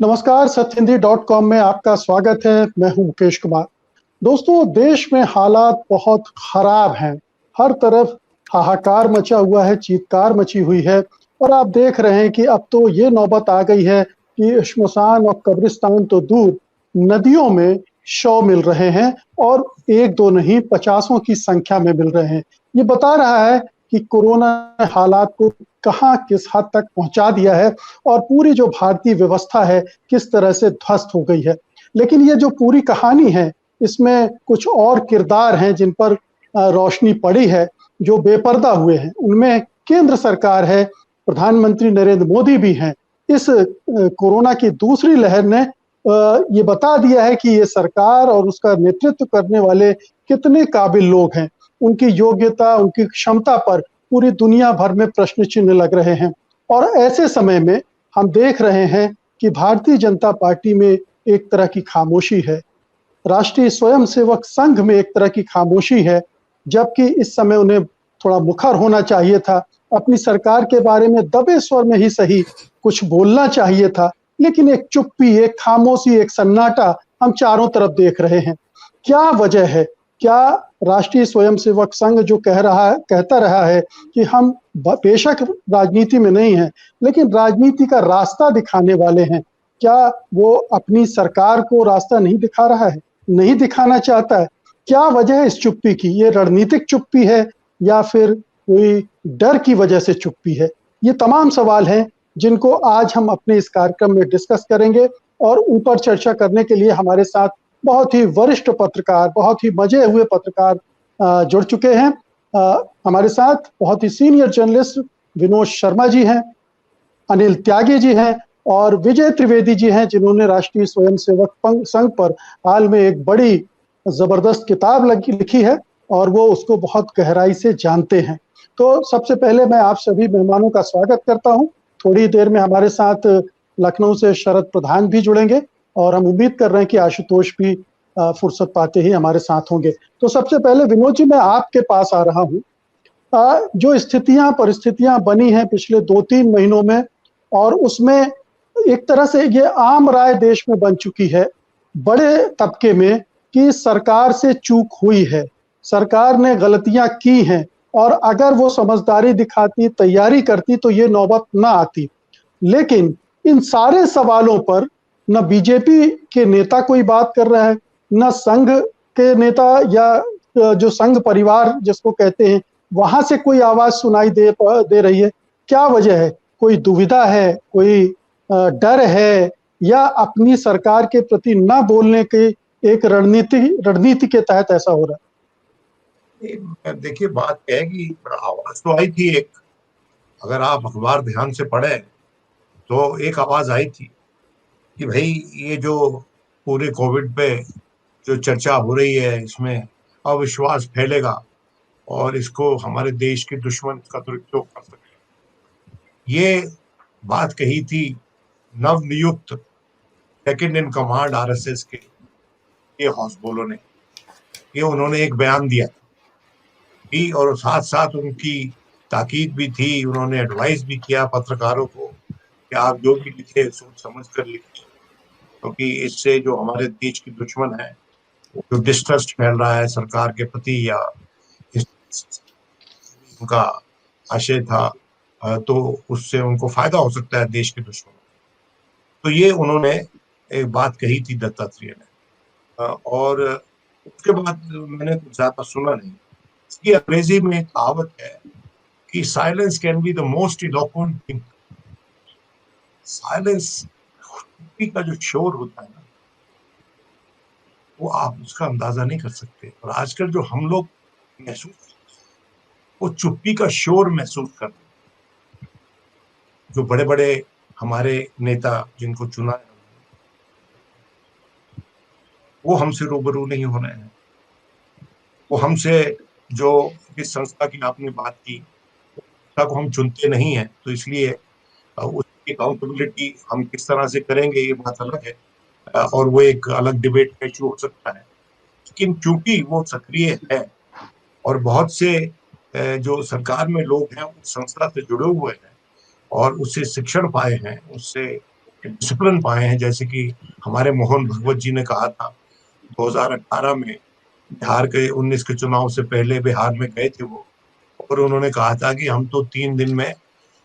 नमस्कार, सत्यहिंदी.com में आपका स्वागत है। मैं हूं मुकेश कुमार। दोस्तों, देश में हालात बहुत खराब हैं। हर तरफ हाहाकार मचा हुआ है, चीत्कार मची हुई है और आप देख रहे हैं कि अब तो ये नौबत आ गई है कि श्मशान और कब्रिस्तान तो दूर, नदियों में शव मिल रहे हैं और 1-2 नहीं, पचासों की संख्या में मिल रहे हैं। ये बता रहा है कि कोरोना ने हालात को कहाँ, किस हद तक पहुँचा दिया है और पूरी जो भारतीय व्यवस्था है, किस तरह से ध्वस्त हो गई है। लेकिन ये जो पूरी कहानी है, इसमें कुछ और किरदार हैं जिन पर रोशनी पड़ी है, जो बेपर्दा हुए हैं। उनमें केंद्र सरकार है, प्रधानमंत्री नरेंद्र मोदी भी हैं। इस कोरोना की दूसरी लहर ने ये बता दिया है कि ये सरकार और उसका नेतृत्व करने वाले कितने काबिल लोग हैं। उनकी योग्यता, उनकी क्षमता पर पूरी दुनिया भर में प्रश्न चिन्ह लग रहे हैं और ऐसे समय में हम देख रहे हैं कि भारतीय जनता पार्टी में एक तरह की खामोशी है। राष्ट्रीय स्वयंसेवक संघ में एक तरह की खामोशी है, जबकि इस समय उन्हें थोड़ा मुखर होना चाहिए था। अपनी सरकार के बारे में दबे स्वर में ही सही कुछ बोलना चाहिए था, लेकिन एक चुप्पी, एक खामोशी, एक सन्नाटा हम चारों तरफ देख रहे हैं। क्या वजह है? क्या राष्ट्रीय स्वयंसेवक संघ जो कहता रहा है कि हम बेशक राजनीति में नहीं हैं, लेकिन राजनीति का रास्ता दिखाने वाले हैं। क्या वो अपनी सरकार को रास्ता नहीं दिखा रहा है? नहीं दिखाना चाहता है? क्या वजह है इस चुप्पी की? ये रणनीतिक चुप्पी है या फिर कोई डर की वजह से चुप्पी है? ये तमाम सवाल हैं जिनको आज हम अपने इस कार्यक्रम में डिस्कस करेंगे और ऊपर चर्चा करने के लिए हमारे साथ बहुत ही वरिष्ठ पत्रकार, बहुत ही मजे हुए पत्रकार जुड़ चुके हैं। हमारे साथ बहुत ही सीनियर जर्नलिस्ट विनोद शर्मा जी हैं, अनिल त्यागी जी हैं और विजय त्रिवेदी जी हैं, जिन्होंने राष्ट्रीय स्वयंसेवक संघ पर हाल में एक बड़ी जबरदस्त किताब लिखी है और वो उसको बहुत गहराई से जानते हैं। तो सबसे पहले मैं आप सभी मेहमानों का स्वागत करता हूं। थोड़ी देर में हमारे साथ लखनऊ से शरद प्रधान भी जुड़ेंगे और हम उम्मीद कर रहे हैं कि आशुतोष भी फुर्सत पाते ही हमारे साथ होंगे। तो सबसे पहले विनोद जी, मैं आपके पास आ रहा हूँ। जो स्थितियां, परिस्थितियां बनी हैं पिछले 2-3 महीनों में और उसमें एक तरह से ये आम राय देश में बन चुकी है, बड़े तबके में, कि सरकार से चूक हुई है, सरकार ने गलतियां की हैं और अगर वो समझदारी दिखाती, तैयारी करती तो ये नौबत ना आती। लेकिन इन सारे सवालों पर न बीजेपी के नेता कोई बात कर रहा है, न संघ के नेता या जो संघ परिवार जिसको कहते हैं, वहां से कोई आवाज सुनाई दे रही है। क्या वजह है? कोई दुविधा है, कोई डर है या अपनी सरकार के प्रति ना बोलने के एक रणनीति के तहत ऐसा हो रहा देखिए, बात क्या है कि आवाज तो आई थी एक। अगर आप अखबार ध्यान से पढ़े तो एक आवाज आई थी कि भाई, ये जो पूरे कोविड पे जो चर्चा हो रही है, इसमें अविश्वास फैलेगा और इसको हमारे देश के दुश्मन का दुरुपयोग कर सकते हैं। ये बात कही थी नवनियुक्त सेकंड इन कमांड आरएसएस के ये हौसबोलों ने। ये उन्होंने एक बयान दिया थी और साथ साथ उनकी ताकीद भी थी। उन्होंने एडवाइस भी किया पत्रकारों को कि आप जो भी लिखे सोच समझ कर लिखिए, क्योंकि इससे जो हमारे देश के दुश्मन है, जो डिस्ट्रस्ट फैल रहा है सरकार के प्रति या उनका आशय था, तो उससे उनको फायदा हो सकता है देश के दुश्मनों। तो ये उन्होंने एक बात कही थी दत्तात्रेय ने। और उसके बाद मैंने कुछ ज्यादा सुना नहीं। इसकी अंग्रेजी में एक कहावत है कि silence can be the most eloquent thing. Silence का जो शोर होता है ना, वो आप उसका अंदाजा नहीं कर सकते। और आजकल जो हम लोग महसूस, वो चुप्पी का शोर महसूस कर रहे हैं। जो बड़े बड़े हमारे नेता जिनको चुना है, वो हमसे रूबरू नहीं हो रहे हैं। वो हमसे, जो इस संस्था की आपने बात की, संस्था को हम चुनते नहीं है, तो इसलिए उसकी अकाउंटेबिलिटी हम किस तरह से करेंगे ये बात अलग है और वो एक अलग डिबेट का इशू हो सकता है। लेकिन चूंकि वो सक्रिय है और बहुत से जो सरकार में लोग हैं उस संस्था से जुड़े हुए हैं और उससे शिक्षण पाए हैं, उससे डिसिप्लिन पाए हैं। जैसे कि हमारे मोहन भगवत जी ने कहा था 2018 में, बिहार के 19 के चुनाव से पहले बिहार में गए थे वो, और उन्होंने कहा था कि हम तो 3 दिन में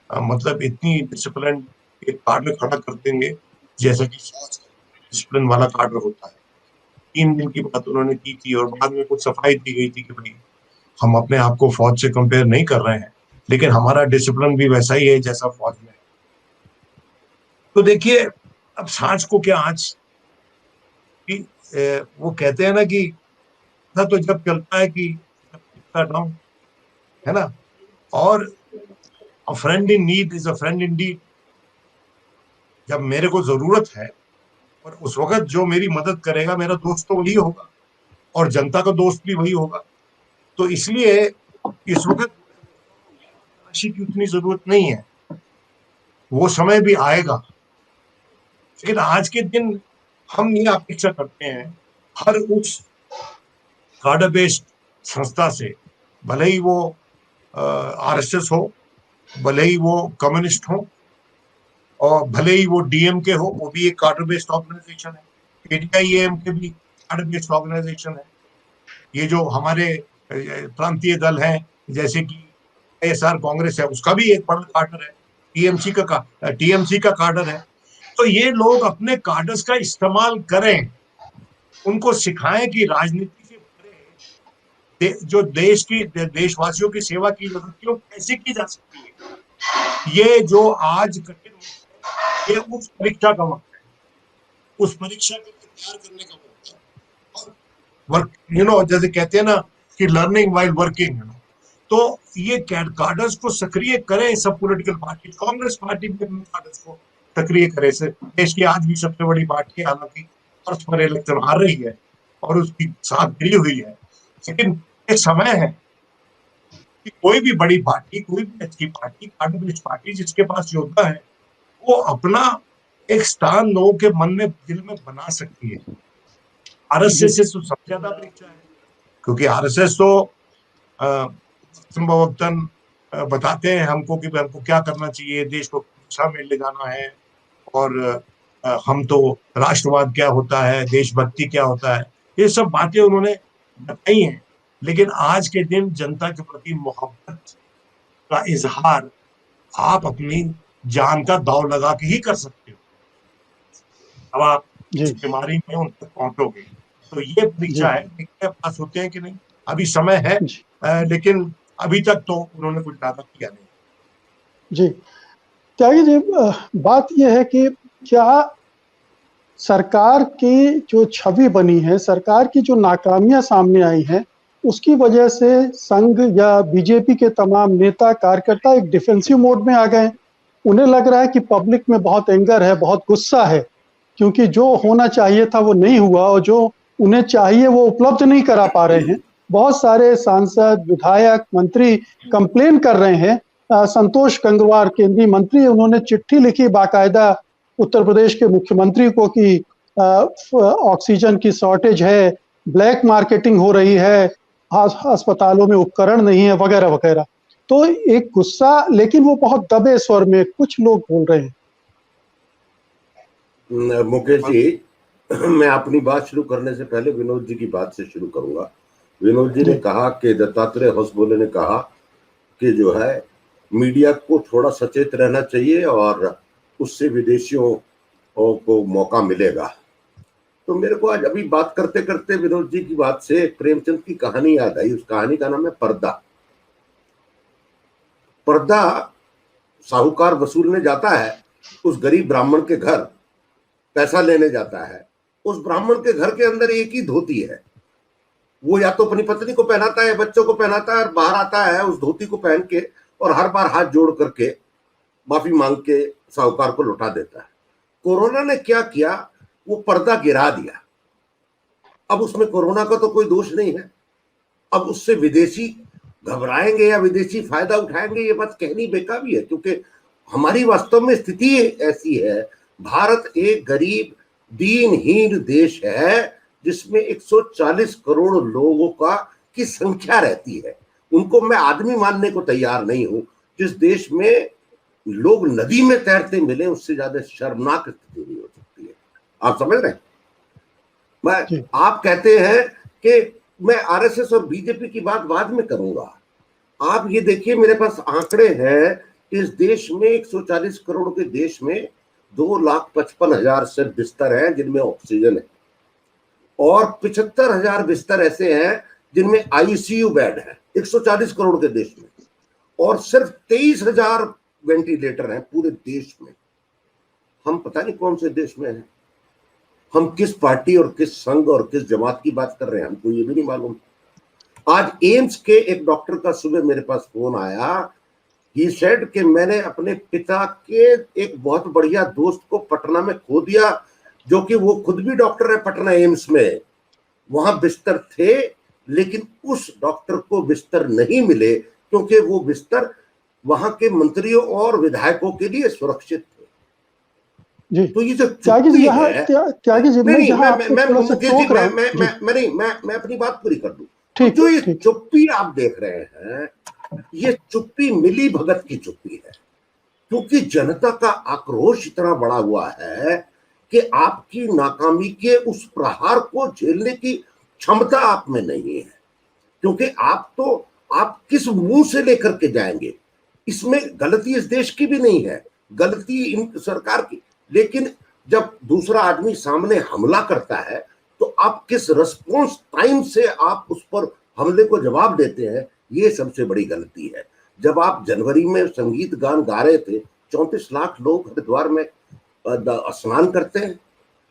मतलब इतनी डिसिप्लिन एक कार्ड खड़ा कर देंगे जैसे कि फौज डिसिप्लिन वाला कार्ड होता है। 3 दिन की बात उन्होंने की थी, और बाद में कुछ सफाई दी गई थी कि भाई हम अपने आप को फौज से कंपेयर नहीं कर रहे हैं, लेकिन हमारा डिसिप्लिन भी वैसा ही है जैसा फौज में है। तो देखिए, अब सांच को क्या आंच कि वो कहते हैं ना कि ना तो जब चलता है कि डाउन, है ना। और a friend in need is a friend in deed. जब मेरे को जरूरत है और उस वक्त जो मेरी मदद करेगा, मेरा दोस्त तो वही होगा, और जनता का दोस्त भी वही होगा। तो इसलिए इस वक्त राशि की उतनी जरूरत नहीं है, वो समय भी आएगा। लेकिन आज के दिन हम ये अपेक्षा करते हैं हर उस कार्डर बेस्ड संस्था से, भले ही वो आरएसएस हो, भले ही वो कम्युनिस्ट हो, और भले ही वो डीएमके हो, वो भी एक कार्डर बेस्ड ऑर्गेनाइजेशन है। एडीआईएम के भी कार्डर बेस्ड ऑर्गेनाइजेशन है। ये जो हमारे प्रांतीय दल हैं, जैसे कि एसआर कांग्रेस है, उसका भी एक बड़ा कार्डर है। टीएमसी का कार्डर है। तो ये लोग अपने कार्डर्स का इस्तेमाल करें, उनको सिखाएं कि राजनीति से परे जो देशवासियों की सेवा की जा सकती है वो कैसे की जा सकती है। ये जो आज कठिन वक्त है, ये उस परीक्षा का वक्त है, उस परीक्षा के लिए तैयार करने का वक्त है। और वर्क, जैसे कहते हैं ना कि लर्निंग वाइल वर्किंग, तो ये कार्डर्स को सक्रिय करें। सब पॉलिटिकल पार्टी, कांग्रेस पार्टी भी अपने कार्डर्स को सक्रिय करे। देश की आज भी सबसे बड़ी पार्टी, हालांकि फर्स्ट पर इलेक्शन हार रही है और उसकी साथ गिरी हुई है, लेकिन एक समय है कि कोई भी बड़ी पार्टी, कोई भी अच्छी पार्टी, कार्डर बेस्ड पार्टी जिसके पास योद्धा है, वो अपना एक स्थान लोगों के मन में, दिल में बना सकती है। आरएसएस से तो सबसे ज्यादा परीक्षा है, क्योंकि आरएसएस तो वक्तन बताते हैं हमको कि हमको क्या करना चाहिए, देश को दिशा में ले जाना है, और हम तो राष्ट्रवाद क्या होता है, देशभक्ति क्या होता है, ये सब बातें उन्होंने बताई हैं। लेकिन आज के दिन जनता के प्रति मोहब्बत का इजहार आप अपनी जान का दांव लगा के ही कर सकते हो। अब आप इस बीमारी में उन तक पहुंचोगे, तो ये परीक्षा है, देखते हैं पास होते हैं कि नहीं। अभी समय है, लेकिन अभी तक तो उन्होंने कुछ ज्यादा किया नहीं। जी त्यागी जी, बात यह है कि क्या सरकार की जो छवि बनी है, सरकार की जो नाकामियां सामने आई हैं, उसकी वजह से संघ या बीजेपी के तमाम नेता कार्यकर्ता एक डिफेंसिव मोड में आ गए। उन्हें लग रहा है कि पब्लिक में बहुत एंगर है, बहुत गुस्सा है, क्योंकि जो होना चाहिए था वो नहीं हुआ, और जो उन्हें चाहिए वो उपलब्ध नहीं करा पा रहे हैं। बहुत सारे सांसद, विधायक, मंत्री कंप्लेन कर रहे हैं। संतोष गंगवार केंद्रीय मंत्री, उन्होंने चिट्ठी लिखी बाकायदा उत्तर प्रदेश के मुख्यमंत्री को कि ऑक्सीजन की शॉर्टेज है, ब्लैक मार्केटिंग हो रही है, अस्पतालों में उपकरण नहीं है, वगैरह वगैरह। तो एक गुस्सा, लेकिन वो बहुत दबे स्वर में कुछ लोग बोल रहे हैं। मुकेश जी, मैं अपनी बात शुरू करने से पहले विनोद जी की बात से शुरू करूंगा। विनोद जी ने कहा कि दत्तात्रेय होसबोले ने कहा कि जो है मीडिया को थोड़ा सचेत रहना चाहिए और उससे विदेशियों को मौका मिलेगा। तो मेरे को आज अभी बात करते करते विनोद जी की बात से प्रेमचंद की कहानी याद आई। उस कहानी का नाम है पर्दा। पर्दा साहूकार वसूलने जाता है उस गरीब ब्राह्मण के घर, पैसा लेने जाता है। उस ब्राह्मण के घर के अंदर एक ही धोती है। वो या तो अपनी पत्नी को पहनाता है, बच्चों को पहनाता है, और बाहर आता है उस धोती को पहन के, और हर बार हाथ जोड़ करके माफी मांग के साहूकार को लौटा देता है। कोरोना ने क्या किया, वो पर्दा गिरा दिया। अब उसमें कोरोना का तो कोई दोष नहीं है। अब उससे विदेशी घबराएंगे या विदेशी फायदा उठाएंगे, ये बात कहनी बेकाबी है, क्योंकि हमारी वास्तव में स्थिति ऐसी है। भारत एक गरीब दीनहीन देश है जिसमें 140 करोड़ लोगों की संख्या रहती है। उनको मैं आदमी मानने को तैयार नहीं हूं। जिस देश में लोग नदी में तैरते मिले, उससे ज्यादा शर्मनाक स्थिति नहीं हो सकती है। आप समझ रहे हैं? आप कहते हैं कि मैं आरएसएस और बीजेपी की बात बाद में करूंगा। आप ये देखिए, मेरे पास आंकड़े हैं, इस देश में 140 करोड़ के देश में 2,55,000 सिर्फ बिस्तर हैं जिनमें ऑक्सीजन है, और 75,000 बिस्तर ऐसे हैं जिनमें आईसीयू बेड है 140 करोड़ के देश में, और सिर्फ 23,000 वेंटिलेटर हैं पूरे देश में। हम पता नहीं कौन से देश में हैं, हम किस पार्टी और किस संघ और किस जमात की बात कर रहे हैं, हमको ये भी नहीं मालूम। आज एम्स के एक डॉक्टर का सुबह मेरे पास फोन आया, ही सेड कि मैंने अपने पिता के एक बहुत बढ़िया दोस्त को पटना में खो दिया, जो कि वो खुद भी डॉक्टर है पटना एम्स में। वहां बिस्तर थे, लेकिन उस डॉक्टर को बिस्तर नहीं मिले क्योंकि वो बिस्तर वहां के मंत्रियों और विधायकों के लिए सुरक्षित थे। जी। तो ये जो त्यागी जी यहाँ त्यागी जी मैं अपनी बात पूरी कर दूं। ठीक, जो ये चुप्पी आप देख रहे हैं, ये चुप्पी मिली भगत की चुप्पी है, क्योंकि जनता का आक्रोश इतना बड़ा हुआ है कि आपकी नाकामी के उस प्रहार को झेलने की क्षमता आप में नहीं है। क्योंकि आप किस मुंह से लेकर के जाएंगे, इसमें गलती इस देश की भी नहीं है, गलती इन सरकार की। लेकिन जब दूसरा आदमी सामने हमला करता है तो आप किस रिस्पॉन्स टाइम से आप उस पर हमले को जवाब देते हैं, ये सबसे बड़ी गलती है। जब आप जनवरी में संगीत गान गा रहे थे, 34 लाख लोग हरिद्वार में स्नान करते हैं,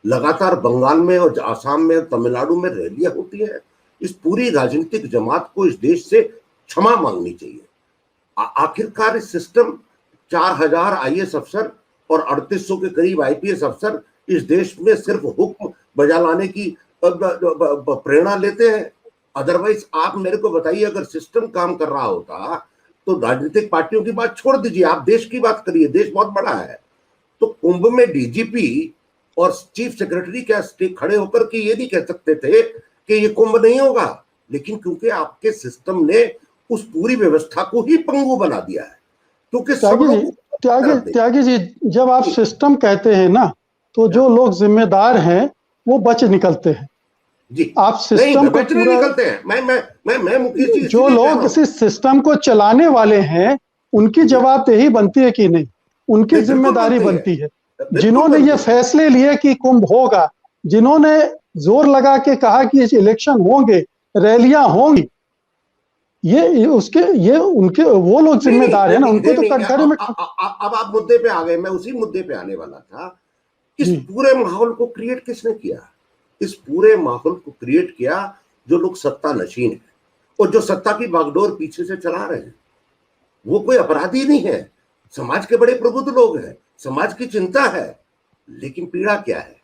लगातार बंगाल में और आसाम में और तमिलनाडु में रैलियां होती हैं। इस पूरी राजनीतिक जमात को इस देश से क्षमा मांगनी चाहिए। आखिरकार इस सिस्टम 4,000 आईएएस अफसर और 3800 के करीब आईपीएस अफसर इस देश में सिर्फ हुक्म बजा लाने की प्रेरणा लेते हैं। अदरवाइज आप मेरे को बताइए, अगर सिस्टम काम कर रहा होता तो राजनीतिक पार्टियों की बात छोड़ दीजिए, आप देश की बात करिए, देश बहुत बड़ा है। तो कुंभ में डीजीपी और चीफ सेक्रेटरी क्या खड़े होकर के ये नहीं कह सकते थे कि ये कुंभ नहीं होगा, लेकिन क्योंकि आपके सिस्टम ने उस पूरी व्यवस्था को ही पंगु बना दिया है। क्योंकि त्यागी जी, जब आप सिस्टम कहते हैं ना, तो जो लोग जिम्मेदार हैं वो बच निकलते हैं जी। आप सिस्टम को पूरा निकलते हैं। मैं मुकेश जी, जो लोग इस सिस्टम को चलाने वाले हैं उनकी जवाबदेही बनती है कि नहीं, उनकी जिम्मेदारी बनती है। जिन्होंने ये फैसले लिए कि कुंभ होगा, जिन्होंने जोर लगा के कहा कि इलेक्शन होंगे, रैलियां होंगी, ये उनके वो लोग जिम्मेदार है ना, उनको तो कटघरे में। अब आप मुद्दे पे आ गए, मैं उसी मुद्दे पे आने वाला था। इस पूरे माहौल को क्रिएट किसने किया? इस पूरे माहौल को क्रिएट किया जो लोग सत्ता नशीन है और जो सत्ता की बागडोर पीछे से चला रहे हैं। वो कोई अपराधी नहीं है, समाज के बड़े प्रबुद्ध लोग हैं, समाज की चिंता है। लेकिन पीड़ा क्या है?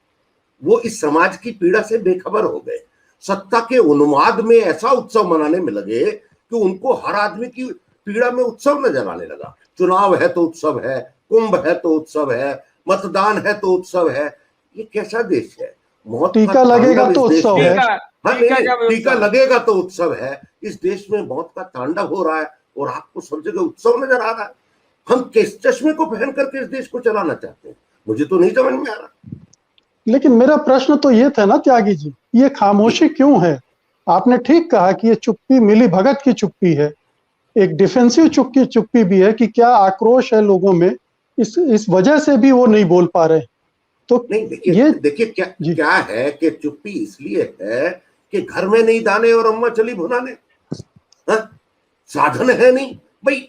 वो इस समाज की पीड़ा से बेखबर हो गए। सत्ता के उन्माद में ऐसा उत्सव मनाने में लगे कि उनको हर आदमी की पीड़ा में उत्सव नजर आने लगा। चुनाव है तो उत्सव है, कुंभ है तो उत्सव है, मतदान है तो उत्सव है। ये कैसा देश है? टीका लगेगा तो उत्सव है। टीका लगेगा तो उत्सव है। इस देश में मौत का तांडव हो रहा है और आपको सब जगह उत्सव नजर आ रहा है। हम किस चश्मे को पहन करके इस देश को चलाना चाहते हैं? मुझे तो नहीं समझ में आ रहा। लेकिन मेरा प्रश्न तो ये था ना त्यागी जी, ये खामोशी क्यों है? आपने ठीक कहा कि ये चुप्पी मिली भगत की चुप्पी है, एक डिफेंसिव चुप्पी भी है कि क्या आक्रोश है लोगों में, इस वजह से भी वो नहीं बोल पा रहे। तो नहीं, देखिए क्या है कि चुप्पी इसलिए है कि घर में नहीं दाने और अम्मा चली भुनाने। साधन है नहीं भाई।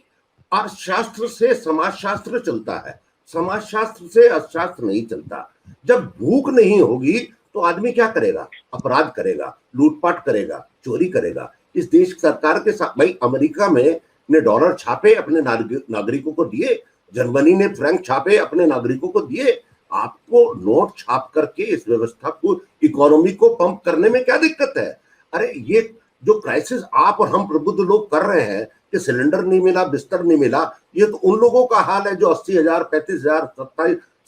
अर्थशास्त्र से समाजशास्त्र चलता है, समाजशास्त्र से अर्थशास्त्र नहीं चलता। जब भूख नहीं होगी तो आदमी क्या करेगा? अपराध करेगा, लूटपाट करेगा, चोरी करेगा। इस देश सरकार के साथ भाई, अमेरिका में ने डॉलर छापे अपने नागरिकों को दिए, जर्मनी ने फ्रैंक छापे अपने नागरिकों को दिए। आपको नोट छाप करके इस व्यवस्था को, इकोनॉमी को पंप करने में क्या दिक्कत है? अरे ये जो क्राइसिस आप और हम प्रबुद्ध लोग कर रहे हैं कि सिलेंडर नहीं मिला, बिस्तर नहीं मिला, ये तो उन लोगों का हाल है जो 80,000, 35,000,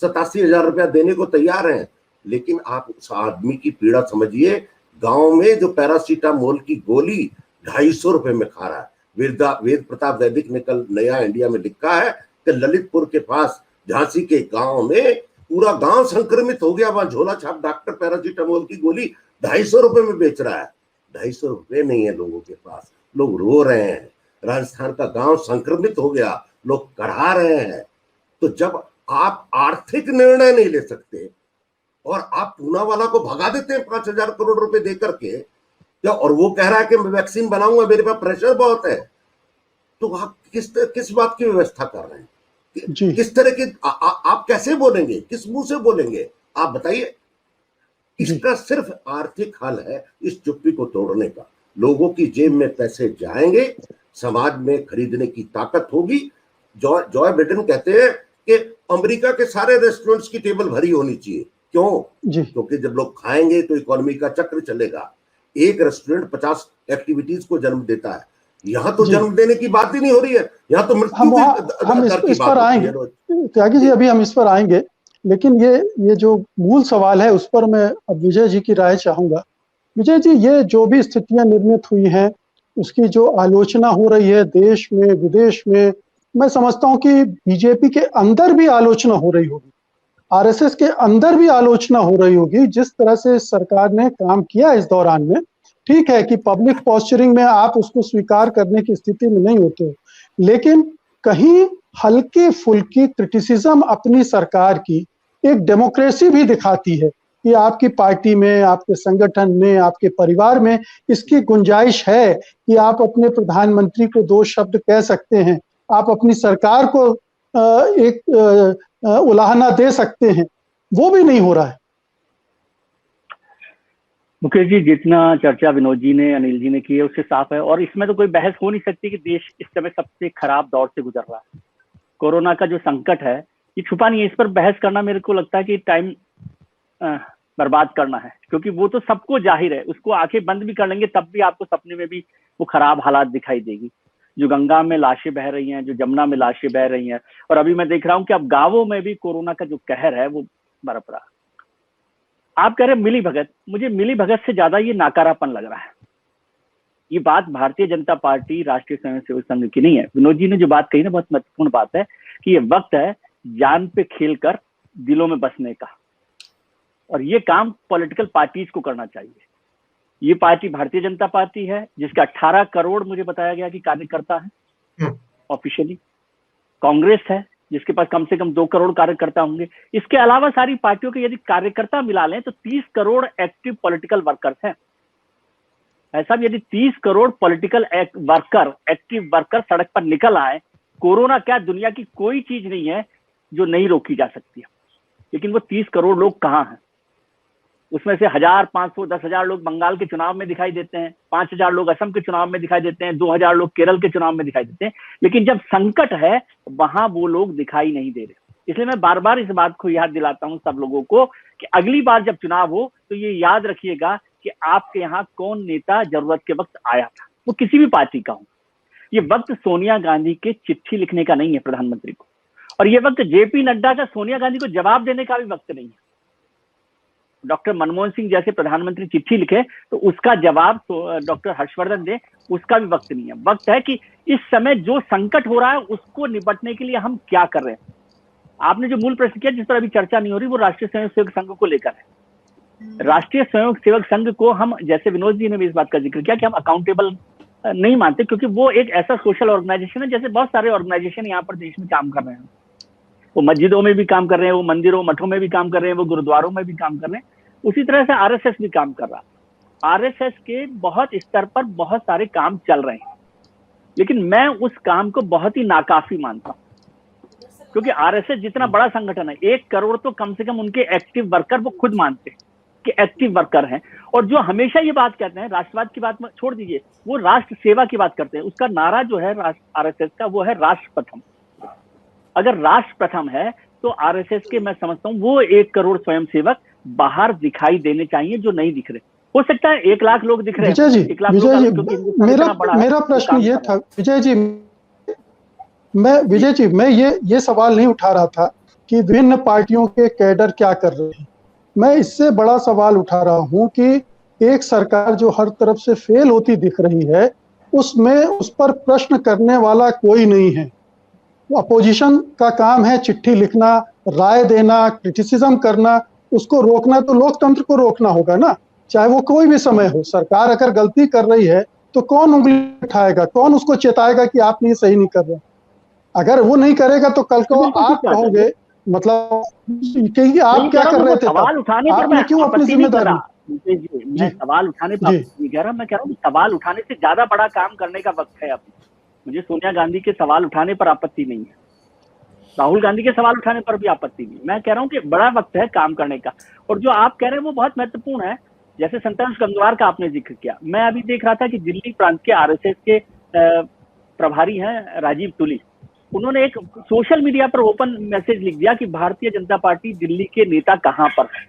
87,000 रुपया देने को तैयार हैं। लेकिन आप उस आदमी की पीड़ा समझिए, गांव में जो पैरासीटामोल की गोली 250 रुपए में खा रहा है। वेद प्रताप वैदिक ने कल नया इंडिया में लिखा है कि ललितपुर के पास झांसी के गांव में पूरा गांव संक्रमित हो गया। वहां झोला छाप डॉक्टर पैरासीटामोल की गोली 250 रुपए में बेच रहा है। 250 रुपए नहीं है लोगों के पास, लोग रो रहे हैं। राजस्थान का गांव संक्रमित हो गया, लोग कढ़ा रहे हैं। तो जब आप आर्थिक निर्णय नहीं ले सकते और आप पूनावाला को भगा देते हैं 5,000 करोड़ रुपए दे करके, और वो कह रहा है कि मैं वैक्सीन बनाऊंगा, मेरे पास प्रेशर बहुत है, तो आप किस बात की व्यवस्था कर रहे हैं? किस तरह के आप कैसे बोलेंगे, किस मुंह से बोलेंगे, आप बताइए। इसका सिर्फ आर्थिक हल है इस चुप्पी को तोड़ने का। लोगों की जेब में पैसे जाएंगे, समाज में खरीदने की ताकत होगी। जॉय बिडेन कहते हैं कि अमेरिका के सारे रेस्टोरेंट्स की टेबल भरी होनी चाहिए। क्यों? क्योंकि जब लोग खाएंगे तो इकोनॉमी का चक्र चलेगा। एक रेस्टोरेंट 50 एक्टिविटीज को जन्म देता है। यहाँ तो जन्म देने की बात ही नहीं हो रही है, यहाँ तो मृत्यु हम इस पर आएंगे त्यागी जी, अभी हम इस पर आएंगे। लेकिन ये जो मूल सवाल है उस पर मैं अब विजय जी की राय चाहूंगा। विजय जी, ये जो भी स्थितियां निर्मित हुई हैं, उसकी जो आलोचना हो रही है देश में विदेश में, मैं समझता हूं कि बीजेपी के अंदर भी आलोचना हो रही होगी, आरएसएस के अंदर भी आलोचना हो रही होगी। जिस तरह से सरकार ने काम किया इस दौरान में, ठीक है कि पब्लिक पॉस्चरिंग में आप उसको स्वीकार करने की स्थिति में नहीं होते हो, लेकिन कहीं हल्की फुल्की क्रिटिसिज्म अपनी सरकार की एक डेमोक्रेसी भी दिखाती है कि आपकी पार्टी में, आपके संगठन में, आपके परिवार में इसकी गुंजाइश है कि आप अपने प्रधानमंत्री को 2 शब्द कह सकते हैं, आप अपनी सरकार को एक उलाहना दे सकते हैं। वो भी नहीं हो रहा है। मुकेश जी, जितना चर्चा विनोद जी ने, अनिल जी ने की है उससे साफ है, और इसमें तो कोई बहस हो नहीं सकती कि देश इस समय सबसे खराब दौर से गुजर रहा है। कोरोना का जो संकट है ये छुपा नहीं है। इस पर बहस करना मेरे को लगता है कि टाइम बर्बाद करना है, क्योंकि वो तो सबको जाहिर है। उसको आंखें बंद भी कर लेंगे तब भी आपको सपने में भी वो खराब हालात दिखाई देगी। जो गंगा में लाशें बह रही हैं, जो जमुना में लाशें बह रही हैं, और अभी मैं देख रहा हूँ कि अब गांवों में भी कोरोना का जो कहर है वो बरप रहा। आप कह रहे हैं मिली भगत, मुझे मिली भगत से ज्यादा ये नाकारापन लग रहा है। ये बात भारतीय जनता पार्टी, राष्ट्रीय स्वयंसेवक संघ की नहीं है। विनोद जी ने जो बात कही ना, बहुत महत्वपूर्ण बात है कि ये वक्त है जान पे खेलकर दिलों में बसने का, और ये काम पॉलिटिकल पार्टीज को करना चाहिए। ये पार्टी भारतीय जनता पार्टी है जिसका 18 करोड़ मुझे बताया गया कि कार्यकर्ता है ऑफिशियली। कांग्रेस है जिसके पास कम से कम 2 करोड़ कार्यकर्ता होंगे। इसके अलावा सारी पार्टियों के यदि कार्यकर्ता मिला लें तो 30 करोड़ एक्टिव पॉलिटिकल वर्कर्स हैं। ऐसा भी यदि 30 crore political worker, active worker सड़क पर निकल आए, कोरोना क्या दुनिया की कोई चीज नहीं है जो नहीं रोकी जा सकती है। लेकिन वो 30 करोड़ लोग कहाँ हैं? उसमें से 1000, 500, 10,000 लोग बंगाल के चुनाव में दिखाई देते हैं, 5,000 लोग असम के चुनाव में दिखाई देते हैं, 2,000 लोग केरल के चुनाव में दिखाई देते हैं। लेकिन जब संकट है वहां वो लोग दिखाई नहीं दे रहे। इसलिए मैं बार बार इस बात को याद दिलाता हूं सब लोगों को कि अगली बार जब चुनाव हो तो ये याद रखिएगा कि आपके यहाँ कौन नेता जरूरत के वक्त आया था, वो किसी भी पार्टी का हो। ये वक्त सोनिया गांधी के चिट्ठी लिखने का नहीं है प्रधानमंत्री को, और ये वक्त जेपी नड्डा का सोनिया गांधी को जवाब देने का भी वक्त नहीं है। डॉक्टर मनमोहन सिंह जैसे प्रधानमंत्री चिट्ठी लिखे तो उसका जवाब डॉक्टर हर्षवर्धन दे, उसका भी वक्त नहीं है। वक्त है कि इस समय जो संकट हो रहा है उसको निपटने के लिए हम क्या कर रहे हैं। आपने जो मूल प्रश्न किया जिस पर अभी चर्चा नहीं हो रही, वो राष्ट्रीय स्वयंसेवक संघ को लेकर है। राष्ट्रीय स्वयंसेवक संघ को हम, जैसे विनोद जी ने भी इस बात का जिक्र किया, कि हम अकाउंटेबल नहीं मानते, क्योंकि वो एक ऐसा सोशल ऑर्गेनाइजेशन है जैसे बहुत सारे ऑर्गेनाइजेशन यहाँ पर देश में काम कर रहे हैं। वो मस्जिदों में भी काम कर रहे हैं, वो मंदिरों मठों में भी काम कर रहे हैं, वो गुरुद्वारों में भी काम कर रहे हैं। उसी तरह से आरएसएस भी काम कर रहा है। आरएसएस के बहुत स्तर पर बहुत सारे काम चल रहे हैं, लेकिन मैं उस काम को बहुत ही नाकाफी मानता हूं, क्योंकि आरएसएस जितना बड़ा संगठन है, 1 करोड़ तो कम से कम उनके एक्टिव वर्कर वो खुद मानते हैं कि एक्टिव वर्कर हैं। और जो हमेशा ये बात कहते हैं, राष्ट्रवाद की बात छोड़ दीजिए, वो राष्ट्र सेवा की बात करते हैं। उसका नारा जो है आरएसएस का, वो है राष्ट्र प्रथम। अगर राष्ट्र प्रथम है तो आरएसएस के, मैं समझता हूं, वो 1 करोड़ स्वयंसेवक बाहर दिखाई देने चाहिए जो नहीं दिख रहे। हो सकता है 1 लाख लोग दिख रहे हैं। मेरा प्रश्न ये था विजय जी, मैं ये सवाल नहीं उठा रहा था कि विभिन्न पार्टियों के कैडर क्या कर रहे हैं। मैं इससे बड़ा सवाल उठा रहा हूं कि एक सरकार जो हर तरफ से फेल होती दिख रही है, उसमें उस पर प्रश्न करने वाला कोई नहीं है। अपोजिशन का काम है चिट्ठी लिखना, राय देना, क्रिटिसिज्म करना, उसको रोकना तो लोकतंत्र को रोकना होगा ना, चाहे वो कोई भी समय हो। सरकार अगर गलती कर रही है तो कौन उंगली उठाएगा, कौन उसको चेताएगा कि आप ये सही नहीं कर रहे? अगर वो नहीं करेगा तो कल को आप कहोगे, मतलब कि आप क्या कर रहे थे सवाल उठाने पर आपने क्यों अपनी जिम्मेदारी? मैं सवाल उठाने पर नहीं कह रहा, मैं कह रहा हूँ सवाल उठाने से ज्यादा बड़ा काम करने का वक्त है अभी। मुझे सोनिया गांधी के सवाल उठाने पर आपत्ति नहीं है, राहुल गांधी के सवाल उठाने पर भी आपत्ति नहीं। मैं कह रहा हूँ कि बड़ा वक्त है काम करने का। और जो आप कह रहे हैं वो बहुत महत्वपूर्ण है। जैसे संतोष गंगवार का आपने जिक्र किया, मैं अभी देख रहा था कि दिल्ली प्रांत के आरएसएस के प्रभारी हैं राजीव तुली, उन्होंने एक सोशल मीडिया पर ओपन मैसेज लिख दिया कि भारतीय जनता पार्टी दिल्ली के नेता कहां पर है।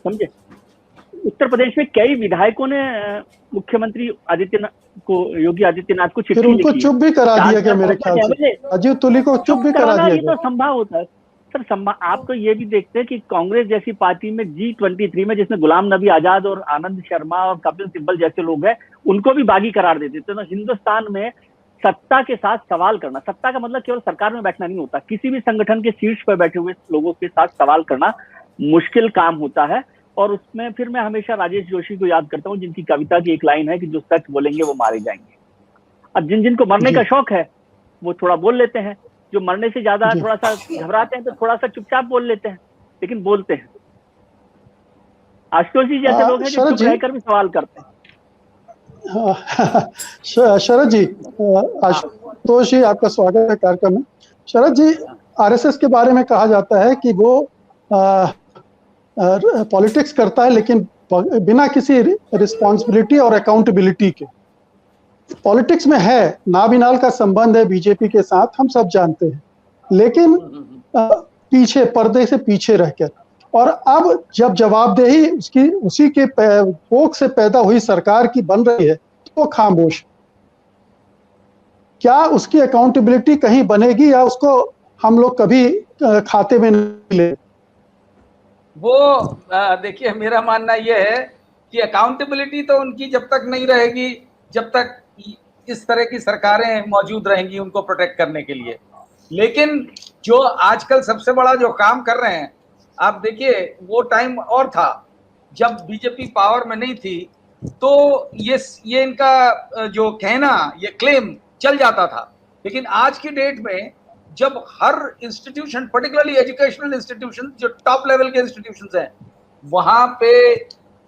समझे? उत्तर प्रदेश में कई विधायकों ने मुख्यमंत्री योगी आदित्यनाथ को चिट्ठी लिखी, उनको चुप भी करा दिया गया मेरे ख्याल से। राजीव तुली को चुप भी करा दिया गया। ये तो संभव होता है सर। आप तो ये भी देखते हैं कि कांग्रेस जैसी पार्टी में G23 में, जिसमें गुलाम नबी आजाद और आनंद शर्मा और कपिल सिब्बल जैसे लोग हैं, उनको भी बागी करार देते थे। तो हिंदुस्तान में सत्ता के साथ सवाल करना, सत्ता का मतलब केवल सरकार में बैठना नहीं होता, किसी भी संगठन के शीर्ष पर बैठे हुए लोगों के साथ सवाल करना मुश्किल काम होता है। और उसमें फिर मैं हमेशा राजेश जोशी को याद करता हूँ, जिनकी कविता की एक लाइन है कि जो सच बोलेंगे वो मारे जाएंगे। अब जिनको मरने का शौक है वो थोड़ा बोल लेते हैं, जो मरने से ज्यादा थोड़ा सा घबराते हैं तो थोड़ा सा चुपचाप बोल लेते हैं, लेकिन बोलते हैं। आशुतोष जी जैसे लोग हैं जो चुप रहकर भी सवाल करते हैं। शरद जी, आशुतोष जी आपका स्वागत है कार्यक्रम में। शरद जी, आरएसएस के बारे में कहा जाता है कि वो पॉलिटिक्स करता है लेकिन बिना किसी रिस्पॉन्सिबिलिटी और अकाउंटेबिलिटी के। पॉलिटिक्स में है नाबिनाल का संबंध है बीजेपी के साथ, हम सब जानते हैं, लेकिन पीछे, पर्दे से पीछे रहकर। और अब जब जवाबदेही उसी के पोख से पैदा हुई सरकार की बन रही है तो वो खामोश। क्या उसकी अकाउंटेबिलिटी कहीं बनेगी या उसको हम लोग कभी खाते में नहीं ले? वो देखिए, मेरा मानना यह है कि अकाउंटेबिलिटी तो उनकी जब तक नहीं रहेगी जब तक इस तरह की सरकारें मौजूद रहेंगी उनको प्रोटेक्ट करने के लिए। लेकिन जो आजकल सबसे बड़ा जो काम कर रहे हैं, आप देखिए, वो टाइम और था जब बीजेपी पावर में नहीं थी, तो ये इनका जो कहना, ये क्लेम चल जाता था। लेकिन आज की डेट में जब हर इंस्टीट्यूशन, पर्टिकुलरली एजुकेशनल इंस्टीट्यूशन, जो टॉप लेवल के इंस्टीट्यूशंस हैं, वहां पे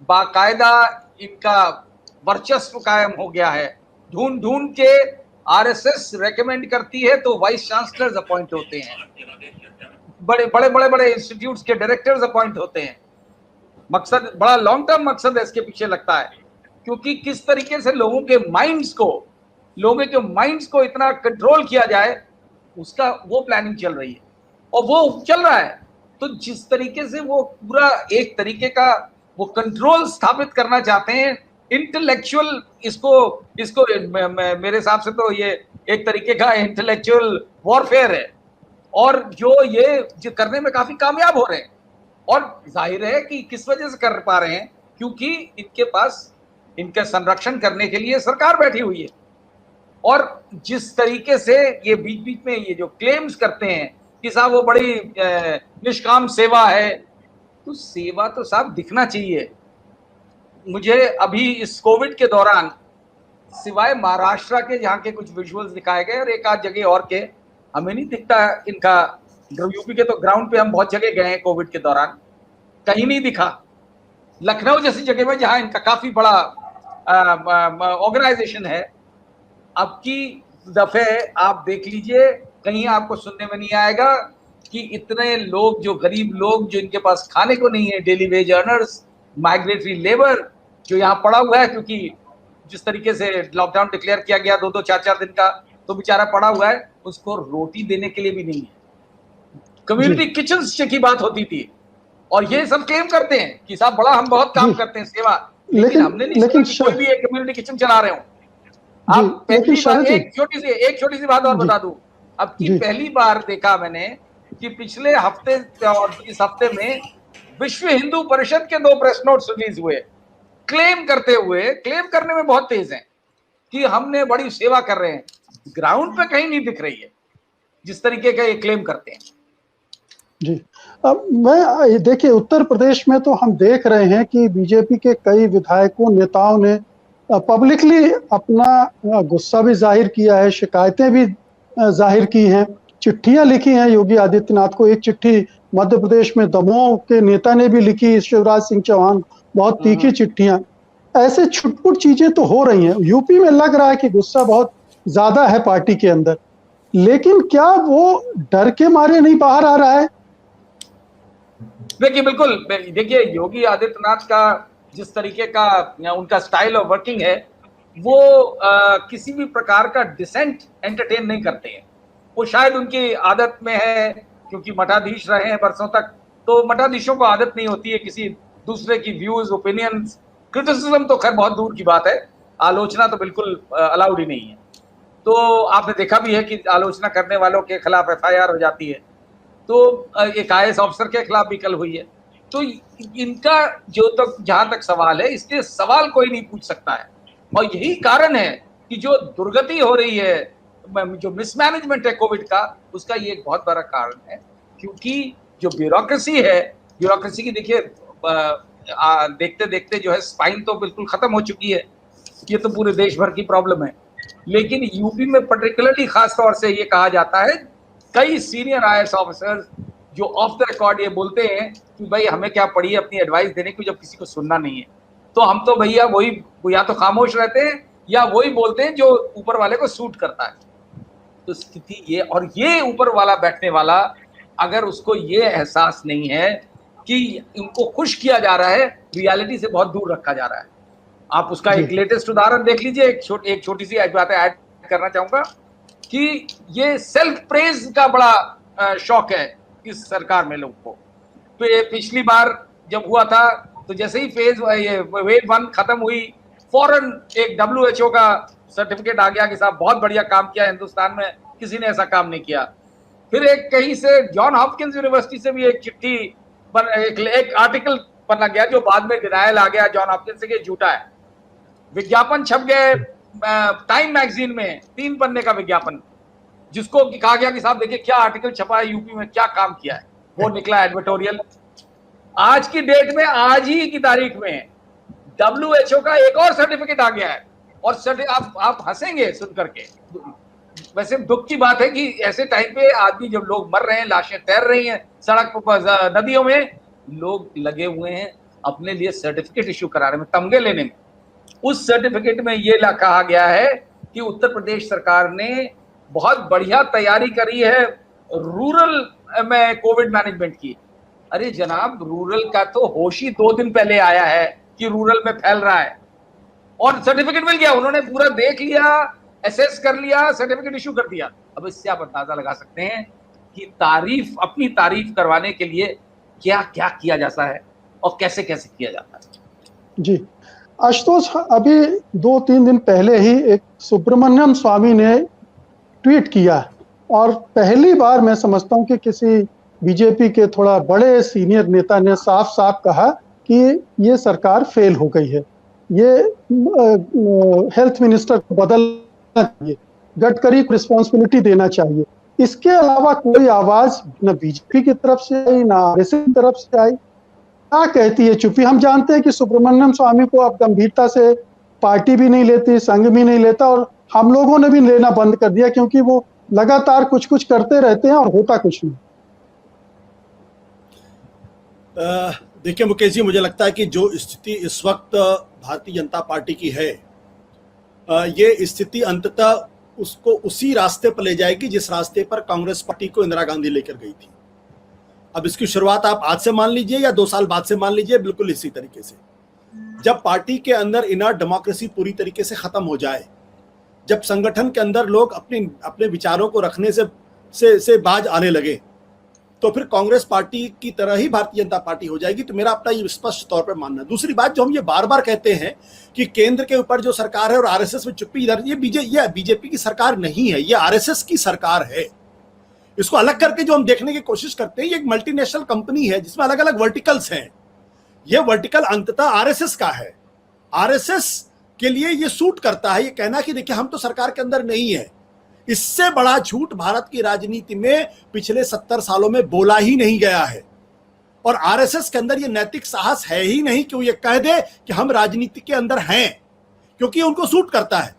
बाकायदा इनका वर्चस्व कायम हो गया है। ढूंढ ढूंढ के आरएसएस रेकमेंड करती है तो वाइस चांसलर्स अपॉइंट होते हैं, बड़े इंस्टीट्यूट्स के डायरेक्टर्स अपॉइंट होते हैं। मकसद बड़ा लॉन्ग टर्म मकसद है इसके पीछे लगता है, क्योंकि किस तरीके से लोगों के माइंड्स को इतना कंट्रोल किया जाए, उसका वो प्लानिंग चल रही है और वो चल रहा है। तो जिस तरीके से वो पूरा एक तरीके का वो कंट्रोल स्थापित करना चाहते हैं, इंटेलेक्चुअल, इसको मेरे हिसाब से तो ये एक तरीके का इंटेलेक्चुअल वॉरफेयर है, और जो करने में काफी कामयाब हो रहे हैं। और जाहिर है कि किस वजह से कर पा रहे हैं, क्योंकि इनके पास इनका संरक्षण करने के लिए सरकार बैठी हुई है। और जिस तरीके से ये बीच बीच में ये जो क्लेम्स करते हैं कि साहब वो बड़ी निष्काम सेवा है, तो सेवा तो साहब दिखना चाहिए। मुझे अभी इस कोविड के दौरान, सिवाय महाराष्ट्र के जहाँ के कुछ विजुअल्स दिखाए गए और एक आध जगह और के, हमें नहीं दिखता इनका। यूपी के तो ग्राउंड पे हम बहुत जगह गए हैं कोविड के दौरान, कहीं नहीं दिखा। लखनऊ जैसी जगह में जहाँ इनका काफी बड़ा ऑर्गेनाइजेशन है, अब की दफे आप देख लीजिए, कहीं आपको सुनने में नहीं आएगा कि इतने लोग, जो गरीब लोग, जो इनके पास खाने को नहीं है, daily veg earners, migratory labour जो यहाँ पड़ा हुआ है, क्योंकि जिस तरीके से लॉकडाउन डिक्लेयर किया गया 2-2, 4-4 दिन का, तो बेचारा पड़ा हुआ है, उसको रोटी देने के लिए भी नहीं है। कम्युनिटी किचन की बात होती थी, और ये सब क्लेम करते हैं कि साहब बड़ा हम बहुत काम करते हैं सेवा, लेकिन हमने नहीं सुना कि कोई भी एक कम्युनिटी किचन चला रहे हो। आप पहली बार एक छोटी सी बात और बता दूं, अब की पहली बार देखा मैंने कि पिछले हफ्ते और इस हफ्ते में विश्व हिंदू परिषद के 2 प्रेस नोट्स रिलीज हुए, क्लेम करने में बहुत तेज हैं कि हमने बड़ी सेवा कर रहे हैं। ग्राउंड पे कहीं नहीं दिख रही है। जिस तरीके का ये क्लेम करते हैं। जी, अब मैं देखिए उत्तर प्रदेश में तो हम देख रहे हैं कि बीजेपी के कई विधायकों नेताओं ने पब्लिकली अपना गुस्सा भी जाहिर किया है, शिकायतें भी जाहिर की हैं, चिट्ठियां लिखी हैं योगी आदित्यनाथ को। एक चिट्ठी मध्य प्रदेश में दमोह के नेता ने भी लिखी, शिवराज सिंह चौहान, बहुत तीखी चिट्ठियां। ऐसे छुटपुट चीजें तो हो रही हैं। यूपी में लग रहा है कि गुस्सा बहुत ज्यादा है पार्टी के अंदर, लेकिन क्या वो डर के मारे नहीं बाहर आ रहा है? देखिए बिल्कुल, देखिए योगी आदित्यनाथ का जिस तरीके का उनका स्टाइल ऑफ वर्किंग है, वो किसी भी प्रकार का डिसेंट एंटरटेन नहीं करते हैं। वो शायद उनकी आदत में है, क्योंकि मठाधीश रहे हैं बरसों तक, तो मठाधीशों को आदत नहीं होती है किसी दूसरे की व्यूज, ओपिनियंस, क्रिटिसिज्म तो खैर बहुत दूर की बात है, आलोचना तो बिल्कुल अलाउड ही नहीं है। तो आपने देखा भी है कि आलोचना करने वालों के खिलाफ एफआईआर हो जाती है, तो एक आईएएस ऑफिसर के खिलाफ भी कल हुई है। तो इनका जो तक जहां तक सवाल है, इसके सवाल कोई नहीं पूछ सकता है, और यही कारण है कि जो दुर्गति हो रही है, जो मिसमैनेजमेंट है कोविड का, उसका ये एक बहुत बड़ा कारण है। क्योंकि जो ब्यूरोक्रेसी है, ब्यूरोक्रेसी की देखिए देखते देखते जो है स्पाइन तो बिल्कुल खत्म हो चुकी है, ये तो पूरे देश भर की प्रॉब्लम है। लेकिन यूपी में पर्टिकुलरली खास तौर से ये कहा जाता है, कई सीनियर आईएएस ऑफिसर्स जो ऑफ द रिकॉर्ड ये बोलते हैं कि भाई हमें क्या पड़ी है अपनी एडवाइस देने की जब किसी को सुनना नहीं है, तो हम तो भैया वही या तो खामोश रहते हैं या वही बोलते हैं जो ऊपर वाले को सूट करता है। तो स्थिति ये, और ये ऊपर वाला बैठने वाला अगर उसको ये एहसास नहीं है कि इनको खुश किया जा रहा है, रियलिटी से बहुत दूर रखा जा रहा है। आप उसका एक लेटेस्ट उदाहरण देख लीजिए। एक छोटी सी बात ऐड करना चाहूंगा कि ये सेल्फ प्रेज का बड़ा शौक है इस सरकार में लोगों को। पिछली बार जब हुआ था, तो जैसे ही वेव 1 खत्म हुई, फौरन एक WHO का सर्टिफिकेट आ गया कि साहब बहुत बढ़िया काम किया, हिंदुस्तान में किसी ने ऐसा काम नहीं किया। फिर एक कहीं से जॉन हॉपकिंस यूनिवर्सिटी से भी एक चिट्ठी एक आर्टिकल बना गया, जो बाद में डिनायल आ गया जॉन हॉपकिंस से कि झूठा है। विज्ञापन छप गए टाइम मैगजीन में, 3 पन्ने का विज्ञापन, जिसको कहा गया कि साहब देखिए क्या आर्टिकल छपा है, यूपी में क्या काम किया है, वो निकला एडवर्टोरियल। आज की डेट में, आज ही की तारीख में WHO का एक और सर्टिफिकेट आ गया है, और आप हंसेंगे सुन करके। वैसे दुख की बात है कि ऐसे टाइम पे आदमी, जब लोग मर रहे हैं, लाशें तैर रही हैं सड़क पर, नदियों में, लोग लगे हुए हैं अपने लिए सर्टिफिकेट इश्यू कराने में, तमगे लेने में। उस सर्टिफिकेट में ये कहा गया है कि उत्तर प्रदेश सरकार ने बहुत बढ़िया तैयारी करी है रूरल में कोविड मैनेजमेंट की। अरे जनाब, रूरल का तो होश ही 2 दिन पहले आया है कि रूरल में फैल रहा है, और सर्टिफिकेट मिल गया, उन्होंने पूरा देख लिया, एसेस कर लिया, सर्टिफिकेट इश्यू कर दिया। अब इससे आप अंदाजा लगा सकते हैं कि अपनी तारीफ करवाने के लिए क्या क्या किया जाता है और कैसे कैसे किया जाता है। जी आशुतोष, अभी 2-3 दिन पहले ही एक सुब्रमण्यम स्वामी ने ट्वीट किया, और पहली बार मैं समझता हूं कि किसी बीजेपी के थोड़ा बड़े सीनियर नेता ने साफ साफ कहा कि ये सरकार फेल हो गई है, ये हेल्थ मिनिस्टर को बदलना चाहिए, गडकरी को रिस्पॉन्सिबिलिटी देना चाहिए। इसके अलावा कोई आवाज न बीजेपी की तरफ से आई, न आरएसएस की तरफ से आई। क्या कहती है चुप्पी? हम जानते हैं कि सुब्रमण्यम स्वामी को अब गंभीरता से पार्टी भी नहीं लेती, संघ भी नहीं लेता, और हम लोगों ने भी लेना बंद कर दिया, क्योंकि वो लगातार कुछ कुछ करते रहते हैं और होता कुछ नहीं। देखिए मुकेश जी, मुझे लगता है कि जो स्थिति इस वक्त भारतीय जनता पार्टी की है, ये स्थिति अंततः उसको उसी रास्ते पर ले जाएगी जिस रास्ते पर कांग्रेस पार्टी को इंदिरा गांधी लेकर गई थी। अब इसकी शुरुआत आप आज से मान लीजिए या 2 साल बाद से मान लीजिए, बिल्कुल इसी तरीके से। जब पार्टी के अंदर इनर्ट डेमोक्रेसी पूरी तरीके से खत्म हो जाए, जब संगठन के अंदर लोग अपने विचारों को रखने से बाज आने लगे, तो फिर कांग्रेस पार्टी की तरह ही भारतीय जनता पार्टी हो जाएगी। तो मेरा अपना ये स्पष्ट तौर पर मानना है। दूसरी बात, जो हम ये बार बार कहते हैं कि केंद्र के ऊपर जो सरकार है और आरएसएस में चुप्पी, इधर ये बीजेपी की सरकार नहीं है, ये आरएसएस की सरकार है। इसको अलग करके जो हम देखने की कोशिश करते हैं, ये एक मल्टीनेशनल कंपनी है जिसमें अलग अलग वर्टिकल्स हैं। ये वर्टिकल अंततः आरएसएस का है। आरएसएस के लिए ये सूट करता है ये कहना कि देखिए हम तो सरकार के अंदर नहीं है, इससे बड़ा झूठ भारत की राजनीति में पिछले 70 सालों में बोला ही नहीं गया है। और आरएसएस के अंदर ये नैतिक साहस है ही नहीं कि वो ये कह दे कि हम राजनीति के अंदर हैं, क्योंकि उनको सूट करता है।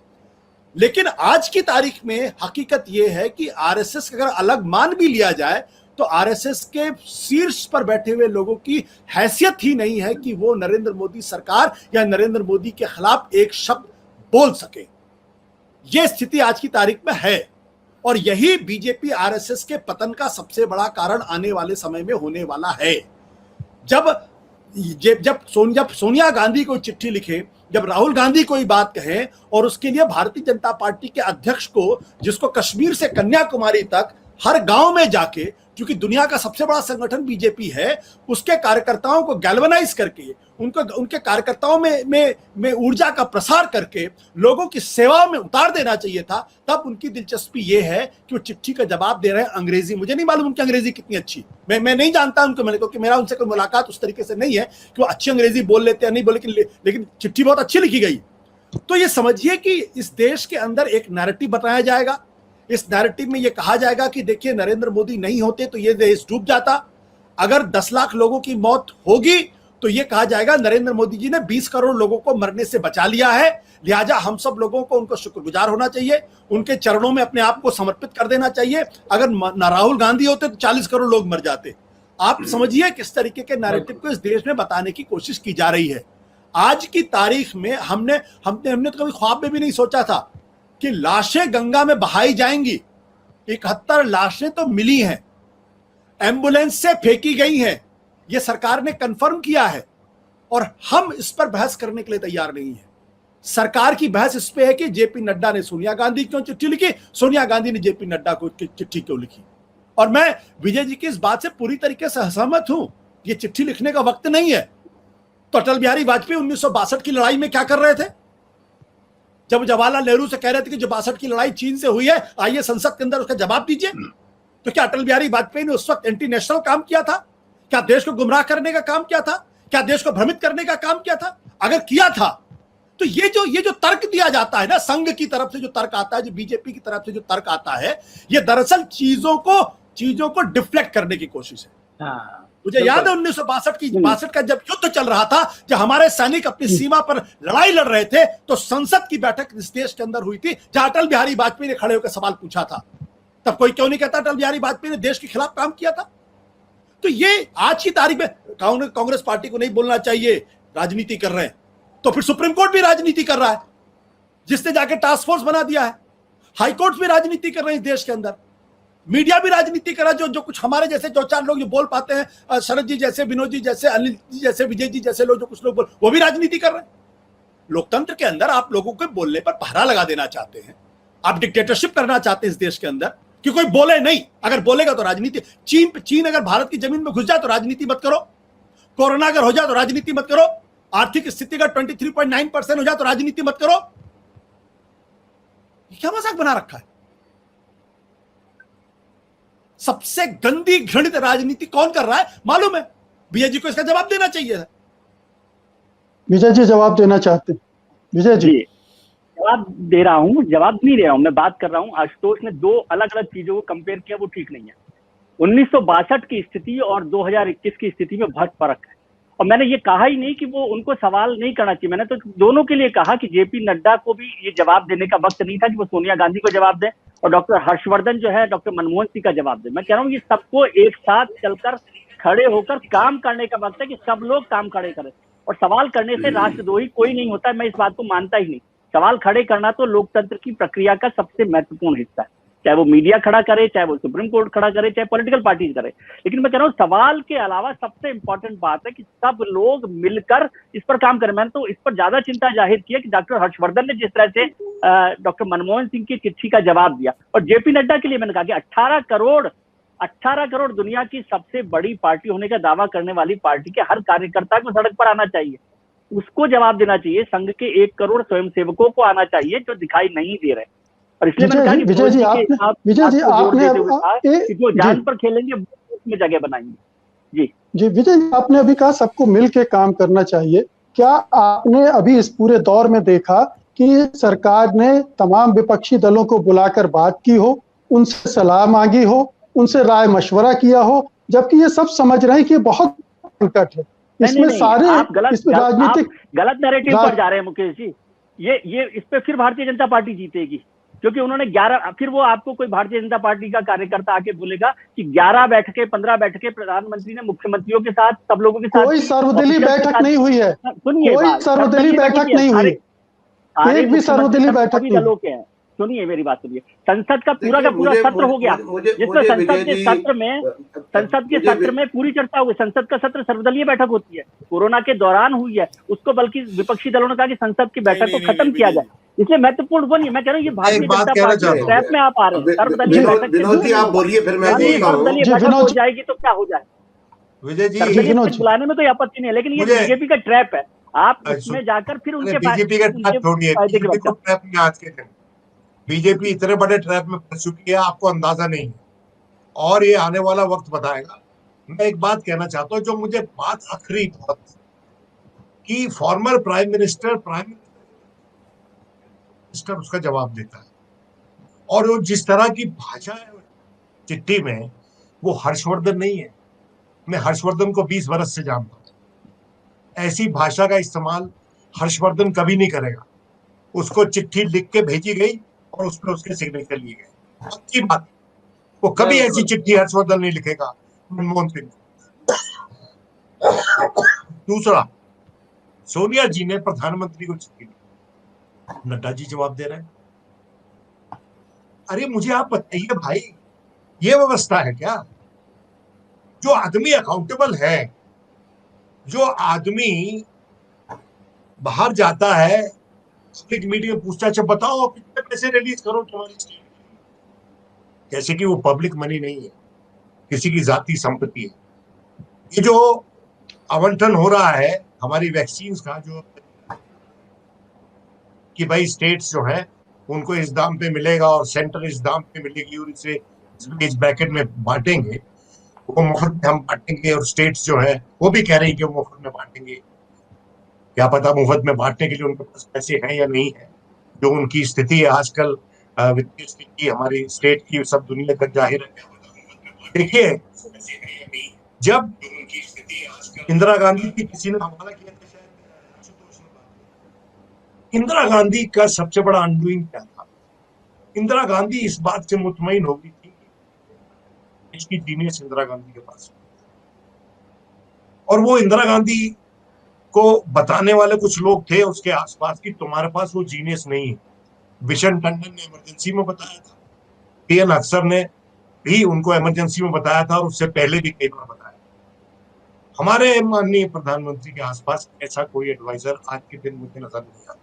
लेकिन आज की तारीख में हकीकत यह है कि आरएसएस अगर अलग मान भी लिया जाए तो आरएसएस के शीर्ष पर बैठे हुए लोगों की हैसियत ही नहीं है कि वो नरेंद्र मोदी सरकार या नरेंद्र मोदी के खिलाफ एक शब्द बोल सके। यह स्थिति आज की तारीख में है और यही बीजेपी आरएसएस के पतन का सबसे बड़ा कारण आने वाले समय में होने वाला है। जब सोनिया गांधी को चिट्ठी लिखे, जब राहुल गांधी कोई बात कहे और उसके लिए भारतीय जनता पार्टी के अध्यक्ष को, जिसको कश्मीर से कन्याकुमारी तक हर गांव में जाके, क्योंकि दुनिया का सबसे बड़ा संगठन बीजेपी है, उसके कार्यकर्ताओं को गैल्वनाइज करके, उनके कार्यकर्ताओं में ऊर्जा का प्रसार करके लोगों की सेवा में उतार देना चाहिए था। तब उनकी दिलचस्पी यह है कि वो चिट्ठी का जवाब दे रहे हैं अंग्रेजी। मुझे नहीं मालूम उनकी अंग्रेजी कितनी अच्छी, मैं नहीं जानता उनको, मैंने, क्योंकि मेरा उनसे कोई मुलाकात उस तरीके से नहीं है कि वो अच्छी अंग्रेजी बोल लेते हैं नहीं बोले, लेकिन चिट्ठी बहुत अच्छी लिखी गई। तो ये समझिए कि इस देश के अंदर एक नैरेटिव बताया जाएगा। इस नैरेटिव में ये कहा जाएगा कि देखिए नरेंद्र मोदी नहीं होते तो ये देश डूब जाता। अगर 10 लाख लोगों की मौत होगी तो ये कहा जाएगा नरेंद्र मोदी जी ने 20 करोड़ लोगों को मरने से बचा लिया है, लिहाजा हम सब लोगों को उनको शुक्रगुजार होना चाहिए, उनके चरणों में अपने आप को समर्पित कर देना चाहिए। अगर न राहुल गांधी होते तो 40 करोड़ लोग मर जाते। आप समझिए किस तरीके के नैरेटिव को इस देश में बताने की कोशिश की जा रही है। आज की तारीख में हमने तो कभी ख्वाब में भी नहीं सोचा था कि लाशें गंगा में बहाई जाएंगी। 71 लाशें तो मिली हैं, एम्बुलेंस से फेंकी गई हैं, यह सरकार ने कंफर्म किया है और हम इस पर बहस करने के लिए तैयार नहीं है। सरकार की बहस इस पे है कि जेपी नड्डा ने सोनिया गांधी क्यों चिट्ठी लिखी, सोनिया गांधी ने जेपी नड्डा को चिट्ठी क्यों लिखी। और मैं विजय जी की इस बात से पूरी तरीके से सहमत हूं, ये चिट्ठी लिखने का वक्त नहीं है। तो अटल बिहारी वाजपेयी 1962 की लड़ाई में क्या कर रहे थे? जब जवाहरलाल नेहरू से कह रहे थे कि जो 62 की लड़ाई चीन से हुई है, आइए संसद के अंदर उसका जवाब दीजिए, तो क्या अटल बिहारी वाजपेयी ने उस वक्त एंटी नेशनल काम किया था? क्या देश को गुमराह करने का काम किया था? क्या देश को भ्रमित करने का काम किया था? अगर किया था तो ये जो तर्क दिया जाता है ना, संघ की तरफ से जो तर्क आता है, जो बीजेपी की तरफ से जो तर्क आता है, ये दरअसल चीजों को डिफ्लेक्ट करने की कोशिश है। मुझे याद है 1962 का जब युद्ध चल रहा था, जब हमारे सैनिक अपनी सीमा पर लड़ाई लड़ रहे थे, तो संसद की बैठक इस देश के अंदर हुई थी जहां अटल बिहारी वाजपेयी ने खड़े होकर सवाल पूछा था। तब कोई क्यों नहीं कहता अटल बिहारी वाजपेयी ने देश के खिलाफ काम किया था? तो ये आज की तारीख में कांग्रेस पार्टी को नहीं बोलना चाहिए राजनीति कर रहे हैं, तो फिर सुप्रीम कोर्ट भी राजनीति कर रहा है, जिसने जाके टास्क फोर्स बना दिया है। हाई कोर्ट भी राजनीति कर रहे हैं इस देश के अंदर, मीडिया भी राजनीति कर रहा है। जो कुछ हमारे जैसे 2-4 लोग जो बोल पाते हैं, शरद जी जैसे, विनोद जी जैसे, अनिल जी जैसे, विजय जी जैसे लोग, जो कुछ लोग बोल, वो भी राजनीति कर रहे हैं। लोकतंत्र के अंदर आप लोगों के बोलने पर पहरा लगा देना चाहते हैं, आप डिक्टेटरशिप करना चाहते हैं इस देश के अंदर कि कोई बोले नहीं, अगर बोलेगा तो राजनीति। चीन अगर भारत की जमीन में घुस जाए तो राजनीति मत करो, कोरोना अगर हो जाए तो राजनीति मत करो, आर्थिक स्थिति अगर 23.9% हो जाए तो राजनीति मत करो। ये क्या मजाक बना रखा है? सबसे गंदी घृणित राजनीति कौन कर रहा है मालूम है? विजय जी को इसका जवाब देना चाहिए था। विजय जी जवाब देना चाहते हैं? विजय जी जवाब दे रहा हूं, जवाब नहीं दे रहा हूं, मैं बात कर रहा हूं। आशुतोष ने 2 अलग-अलग चीजों को कंपेयर किया, वो ठीक नहीं है। 1962 की स्थिति और 2021 की स्थिति में बहुत फर्क है। और मैंने ये कहा ही नहीं कि वो उनको सवाल नहीं करना चाहिए, मैंने तो दोनों के लिए कहा कि जेपी नड्डा को भी ये जवाब देने का वक्त नहीं था कि वो सोनिया गांधी को जवाब दें और डॉक्टर हर्षवर्धन जो है डॉक्टर मनमोहन सिंह का जवाब दें। मैं कह रहा हूँ ये सबको एक साथ चलकर खड़े होकर काम करने का वक्त है कि सब लोग काम खड़े करें। और सवाल करने से राष्ट्रद्रोही कोई नहीं होता है, मैं इस बात को मानता ही नहीं। सवाल खड़े करना तो लोकतंत्र की प्रक्रिया का सबसे महत्वपूर्ण हिस्सा है, चाहे वो मीडिया खड़ा करे, चाहे वो सुप्रीम कोर्ट खड़ा करे, चाहे पॉलिटिकल पार्टीज करे। लेकिन मैं कह रहा हूँ सवाल के अलावा सबसे इंपॉर्टेंट बात है कि सब लोग मिलकर इस पर काम करें। मैंने तो इस पर ज्यादा चिंता जाहिर की है कि डॉक्टर हर्षवर्धन ने जिस तरह से डॉक्टर मनमोहन सिंह की चिट्ठी का जवाब दिया, और जेपी नड्डा के लिए मैंने कहा कि 18 करोड़ दुनिया की सबसे बड़ी पार्टी होने का दावा करने वाली पार्टी के हर कार्यकर्ता को सड़क पर आना चाहिए, उसको जवाब देना चाहिए। संघ के 1 करोड़ स्वयंसेवकों को आना चाहिए जो दिखाई नहीं दे रहे। और इसलिए मैंने कहा कि विजय जी आपने जो जान पर खेलेंगे उसमें जगह बनाएंगे। जी विजय जी, आपने अभी कहा सबको मिल के काम करना चाहिए। क्या आपने अभी इस पूरे दौर में देखा कि सरकार ने तमाम विपक्षी दलों को बुलाकर बात की हो, उनसे सलाह मांगी हो, उनसे राय मशवरा किया हो, जबकि ये सब समझ रहे हैं कि बहुत संकट है इसमें। सारे आप राजनीतिक गलत नैरेटिव पर जा रहे हैं मुकेश जी। ये इस पे फिर भारतीय जनता पार्टी जीतेगी, क्योंकि उन्होंने 11, फिर वो आपको कोई भारतीय जनता पार्टी का कार्यकर्ता आके बोलेगा कि 11 बैठकें 15 बैठकें प्रधानमंत्री ने मुख्यमंत्रियों के साथ, सब लोगों के साथ, कोई सर्वदलीय बैठक नहीं हुई है। सुनिए, कोई सर्वदलीय बैठक नहीं हुई, एक भी सर्वदलीय बैठक नहीं। दलों के हैं, सुनिए मेरी बात सुनिए। संसद का पूरा सत्र हो गया, जिसमें संसद के सत्र में पूरी चर्चा हुई। संसद का सत्र सर्वदलीय बैठक होती है, कोरोना के दौरान हुई है उसको, बल्कि विपक्षी दलों ने कहा कि संसद की बैठक को खत्म किया जाए। इसलिए महत्वपूर्ण वो नहीं, मैं कह रहा हूँ ये भारतीय जनता पार्टी ट्रैप में आप आ रहे हैं। सर्वदलीय बैठक विनोद जी आप बोलिए, फिर मैं सर्वदलीय बैठक हो जाएगी तो क्या हो जाए, विजय जी बुलाने में कोई आपत्ति नहीं है, लेकिन ये बीजेपी का ट्रैप है। आप उसमें जाकर फिर उनके बीजेपी का ट्रैप छोड़िए, बीजेपी को ट्रैप नहीं। आज के दिन बीजेपी इतने बड़े ट्रैप में फंस चुकी है, आपको अंदाजा नहीं है, और ये आने वाला वक्त बताएगा। मैं एक बात कहना चाहता हूँ, जो मुझे बात आखिरी बहुत कि फॉर्मर प्राइम मिनिस्टर उसका जवाब देता है, और वो जिस तरह की भाषा है चिट्ठी में, वो हर्षवर्धन नहीं है। मैं हर्षवर्धन को 20 बरस से जानता हूं, ऐसी भाषा का इस्तेमाल हर्षवर्धन कभी नहीं करेगा। उसको चिट्ठी लिख के भेजी गई और उसमें उसके सिग्नेचर लिए गए, अच्छी बात। वो कभी ऐसी चिट्ठी हर्षवर्धन नहीं लिखेगा मनमोहन सिंह। दूसरा, सोनिया जी ने प्रधानमंत्री को चिट्ठी लिखी, नड्डा जी जवाब दे रहे हैं। अरे मुझे आप बताइए भाई, ये व्यवस्था है क्या? जो आदमी अकाउंटेबल है, जो आदमी बाहर जाता है, पब्लिक मीटिंग में पूछता है, बताओ कितने पैसे रिलीज करो तुम्हारी स्टेट, जैसे कि वो पब्लिक मनी नहीं है, किसी की जाती संपत्ति है। ये जो आवंटन हो रहा है हमारी वैक्सीन का, जो कि भाई स्टेट्स जो है उनको इस दाम पे मिलेगा और सेंटर इस दाम पे मिलेगी और इसे इस ब्रैकेट में बांटेंगे, वो मुफ्त में हम बांटेंगे, और स्टेट्स जो है वो भी कह रही है कि वो मुफ्त में बांटेंगे। क्या पता मुफ्त में बांटने के लिए उनके पास पैसे हैं या नहीं है। जो उनकी स्थिति है आजकल, वित्तीय स्थिति हमारी स्टेट की सब दुनिया तक जाहिर है। देखिए, जब इंदिरा गांधी की किसी ने हवाला किया था, शायद इंदिरा गांधी का सबसे बड़ा अनडूइंग क्या था? इंदिरा गांधी इस बात से मुतमईन हो गई थी इसकी जीनियस इंदिरा गांधी के पास, और वो इंदिरा गांधी को बताने वाले कुछ लोग थे उसके आसपास कि तुम्हारे पास वो जीनियस नहीं है। बिशन टंडन ने इमरजेंसी में बताया था, पीएन अफसर ने भी उनको इमरजेंसी में बताया था, और उससे पहले भी कई बार बताया। हमारे माननीय प्रधानमंत्री के आसपास ऐसा कोई एडवाइजर आज के दिन मुझे नजर नहीं आता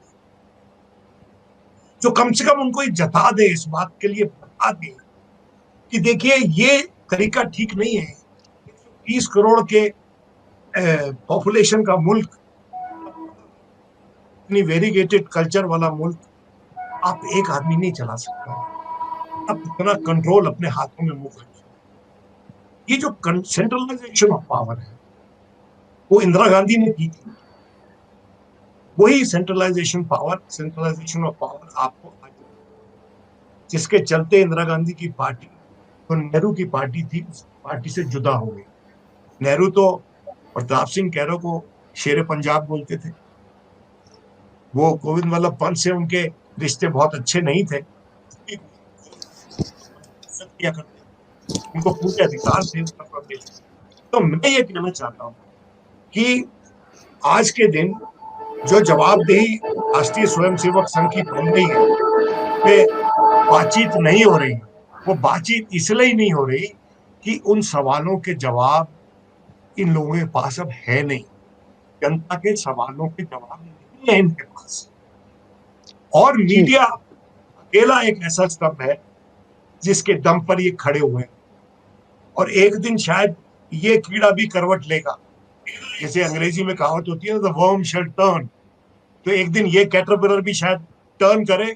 जो कम से कम उनको जता दे, इस बात के लिए बता दे कि देखिए ये तरीका ठीक नहीं है। 30 करोड़ के पॉपुलेशन का मुल्क, इतनी वेरीगेटेड कल्चर वाला मुल्क, आप एक आदमी नहीं चला सकता। आप इतना कंट्रोल अपने हाथों में मूव रखिए। ये जो सेंट्रलाइजेशन ऑफ पावर है वो इंदिरा गांधी ने की थी। वही सेंट्रलाइजेशन ऑफ पावर आपको आज, जिसके चलते इंदिरा गांधी की पार्टी तो नेहरू की पार्टी थी, उस पार्टी से जुदा हो गई। नेहरू तो प्रताप सिंह कैरो को शेर पंजाब बोलते थे। वो गोविंद वल्लभ पंत से उनके रिश्ते बहुत अच्छे नहीं थे, किया करते, उनको पूरे अधिकार थे उत्तर प्रदेश। तो मैं ये कहना चाहता हूँ कि आज के दिन जो जवाबदेही राष्ट्रीय स्वयंसेवक संघ की बन रही है, पे बातचीत नहीं हो रही। वो बातचीत इसलिए नहीं हो रही कि उन सवालों के जवाब इन लोगों के पास अब है नहीं। जनता के सवालों के जवाब नहीं है इनके पास, और मीडिया अकेला एक ऐसा स्तंभ है जिसके दम पर ये खड़े हुए हैं। और एक दिन शायद ये कीड़ा भी करवट लेगा, जैसे अंग्रेजी में कहावत होती है, द वर्म शैल टर्न। तो एक दिन ये कैटरपिलर भी शायद टर्न करे,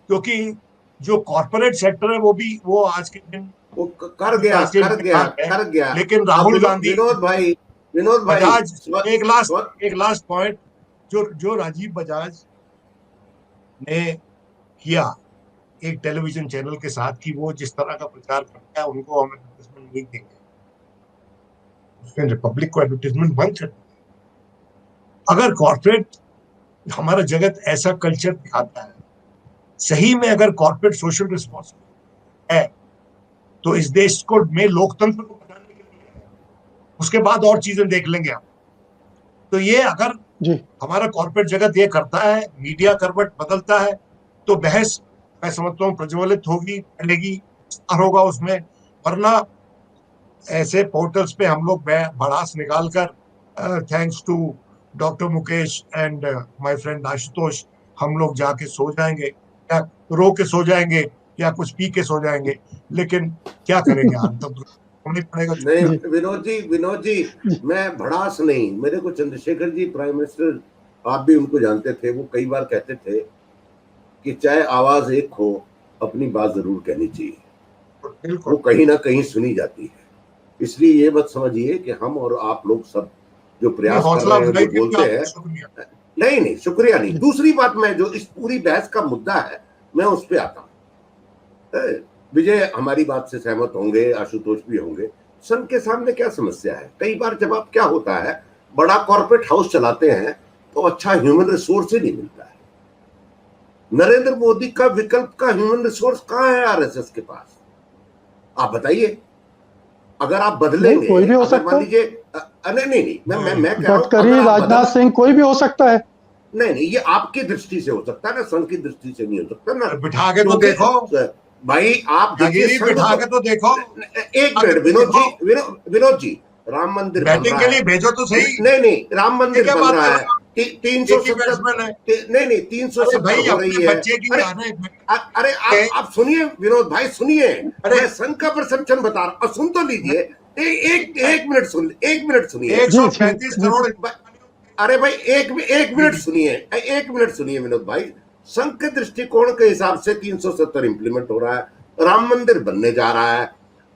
क्योंकि जो कॉर्पोरेट सेक्टर है वो आज के दिन वो कर गया। लेकिन राहुल गांधी, विनोद भाई बजाज, एक लास्ट पॉइंट, जो राजीव बजाज ने किया एक टेलीविजन चैनल के साथ कि वो जिस तरह का प्रचार करता है उनको हम एडवर्टाइजमेंट नहीं देंगे, उसने रिपब्लिक को एडवर्टाइजमेंट बंद कर दिया। अगर कॉर्पोरेट हमारा जगत ऐसा कल्चर दिखाता है, सही में अगर कॉर्पोरेट सोशल रिस्पॉन्सिबिलिटी है तो इस देश को में लोकतंत्र को बचाने के लिए, उसके बाद और चीजें देख लेंगे आप। तो ये अगर जी हमारा कॉर्पोरेट जगत ये करता है, मीडिया करवट बदलता है, तो बहस मैं समझता हूँ प्रज्वलित होगी, फैलेगी, विस्तार होगा उसमें। वरना ऐसे पोर्टल्स पे हम लोग भड़ास निकाल कर thanks to doctor Mukesh and my friend Ashutosh हम लोग जाके सो जाएंगे, या रो के सो जाएंगे या कुछ पी के सो जाएंगे, लेकिन क्या करेंगे हम तो होना पड़ेगा। नहीं विनोद जी मैं भड़ास नहीं, मेरे को चंद्रशेखर जी प्राइम मिनिस्टर, आप भी उनको जानते थे, वो कई बार कहते थे कि चाहे आवाज एक हो अपनी बात जरूर कहनी चाहिए, वो कहीं ना कहीं सुनी जाती है। इसलिए ये मत समझिए कि हम और आप लोग सब जो प्रयास कर रहे हैं, जो बोलते हैं, नहीं शुक्रिया नहीं। दूसरी बात, मैं जो इस पूरी बहस का मुद्दा है मैं उस पर आता हूँ। विजय हमारी बात से सहमत होंगे, आशुतोष भी होंगे। संघ के सामने क्या समस्या है? कई बार जवाब क्या होता है, बड़ा कॉर्पोरेट हाउस चलाते हैं तो अच्छा ह्यूमन रिसोर्स ही नहीं मिलता है। नरेंद्र मोदी का विकल्प का ह्यूमन रिसोर्स कहाँ है आरएसएस के पास? आप बताइए। अगर आप बदलेंगे, कोई भी हो सकता है। मान लीजिए नहीं मैं कह रहा हूं, गडकरी, राजनाथ सिंह, कोई भी हो सकता है। नहीं ये आपकी दृष्टि से हो सकता है ना, संघ की दृष्टि से नहीं हो सकता ना। बिठा के तो देखो भाई, आप देखिए, बिठा के तो देखो। एक मिनट विनोद जी, राम मंदिर बैटिंग के लिए भेजो तो सही। नहीं राम मंदिर बन रहा है, 370 नहीं 370 हो रही है। अरे आप सुनिए विनोद भाई, सुनिए, मैं संघ का परसेप्शन बता रहा हूँ, सुन तो लीजिए। एक मिनट सुनिए 135 करोड़। अरे भाई एक मिनट सुनिए विनोद भाई। संघ के दृष्टिकोण के हिसाब से 370 इंप्लीमेंट हो रहा है, राम मंदिर बनने जा रहा है,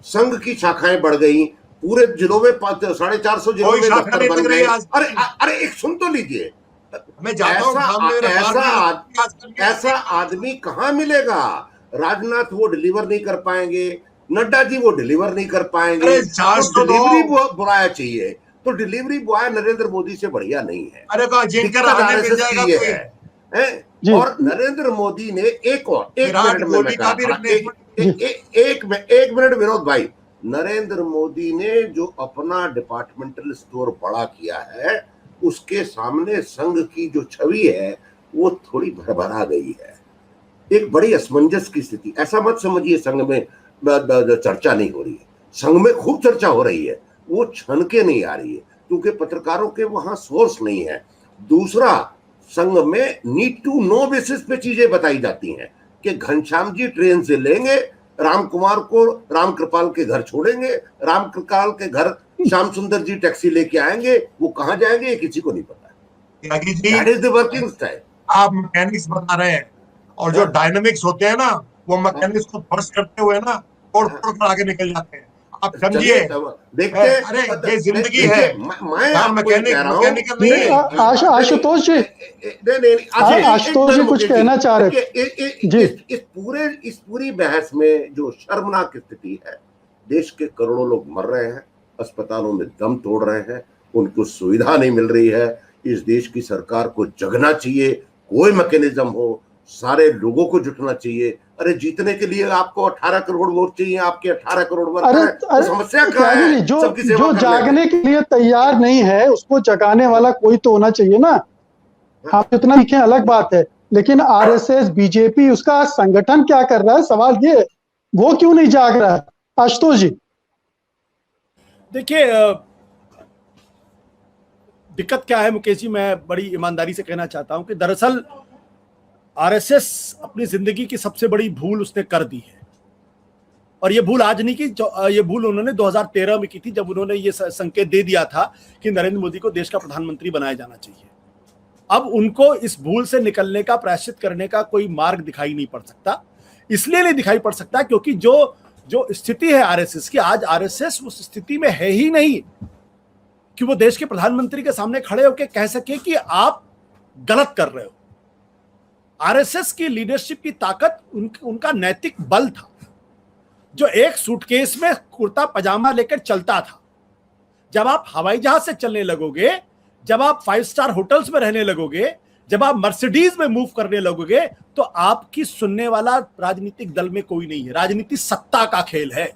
संघ की शाखाएं बढ़ गई, पूरे जिलों में 450 जिलों में दफ्तर बन गए। अरे एक सुन तो लीजिए, ऐसा आदमी कहाँ मिलेगा? राजनाथ वो डिलीवर नहीं कर पाएंगे, नड्डा जी वो डिलीवर नहीं कर पाएंगे, तो डिलीवरी बॉय चाहिए। तो डिलीवरी बॉय नरेंद्र मोदी से बढ़िया नहीं है। और नरेंद्र मोदी ने एक मिनट विनोद भाई, नरेंद्र मोदी ने जो अपना डिपार्टमेंटल स्टोर बड़ा किया है, उसके सामने संघ की जो छवि है वो थोड़ी भरभरा गई है। एक बड़ी असमंजस की स्थिति। ऐसा मत समझिए संघ में चर्चा नहीं हो रही है, संघ में खूब चर्चा हो रही है, वो छन के नहीं आ रही है क्योंकि पत्रकारों के वहां सोर्स नहीं है। दूसरा, संघ में नीड टू नो बेसिस पे चीजें बताई जाती हैं कि घनश्याम जी ट्रेन से लेंगे, राम कुमार को राम कृपाल के घर छोड़ेंगे, राम कृपाल के घर श्याम सुंदर जी टैक्सी लेके आएंगे, वो कहां जाएंगे ये किसी को नहीं पता। That is the working style. आप मैकेनिक्स बता रहे हैं, और जो डायनामिक्स होते हैं ना, वो मैकेनिक्स को फर्स्ट करते हुए ना तोड़ कर आगे निकल जाते हैं। आप समझिए, देखते, अरे ये जिंदगी है। मैं मैकेनिकल नहीं। आशुतोष जी, आशुतोष जी कुछ कहना चाह रहे थे। इस पूरी बहस में जो शर्मनाक स्थिति है, देश के करोड़ों लोग मर रहे हैं, अस्पतालों में दम तोड़ रहे हैं, उनको सुविधा नहीं मिल रही है। इस देश की सरकार को जगना चाहिए, कोई मैकेनिज्म हो, सारे लोगों को जुटना चाहिए। अरे जीतने के लिए आपको 18 करोड़ वोट चाहिए, आपके 18 करोड़ वोट है, तो समस्या क्या है? जो जागने के लिए तैयार नहीं है उसको जगाने वाला कोई तो होना चाहिए ना। आप जितना लिखे अलग बात है, लेकिन आरएसएस, बीजेपी, उसका संगठन क्या कर रहा है, सवाल ये, वो क्यों नहीं जाग रहा है? आशुतोष जी देखिए, दिक्कत क्या है मुकेश जी, मैं बड़ी ईमानदारी से कहना चाहता हूं कि दरअसल आरएसएस अपनी जिंदगी की सबसे बड़ी भूल उसने कर दी है। और ये भूल आज नहीं की, ये भूल उन्होंने 2013 में की थी, जब उन्होंने ये संकेत दे दिया था कि नरेंद्र मोदी को देश का प्रधानमंत्री बनाया जाना चाहिए। अब उनको इस भूल से निकलने का, प्रायश्चित करने का कोई मार्ग दिखाई नहीं पड़ सकता। इसलिए नहीं दिखाई पड़ सकता क्योंकि जो स्थिति है आरएसएस की, आज आरएसएस उस स्थिति में है ही नहीं कि वो देश के प्रधानमंत्री के सामने खड़े होकर कह सके कि आप गलत कर रहे हो। आरएसएस की लीडरशिप की ताकत उनका नैतिक बल था, जो एक सूटकेस में कुर्ता पजामा लेकर चलता था। जब आप हवाई जहाज से चलने लगोगे, जब आप 5 स्टार होटल्स में रहने लगोगे, जब आप मर्सिडीज में मूव करने लगोगे, तो आपकी सुनने वाला राजनीतिक दल में कोई नहीं है। राजनीति सत्ता का खेल है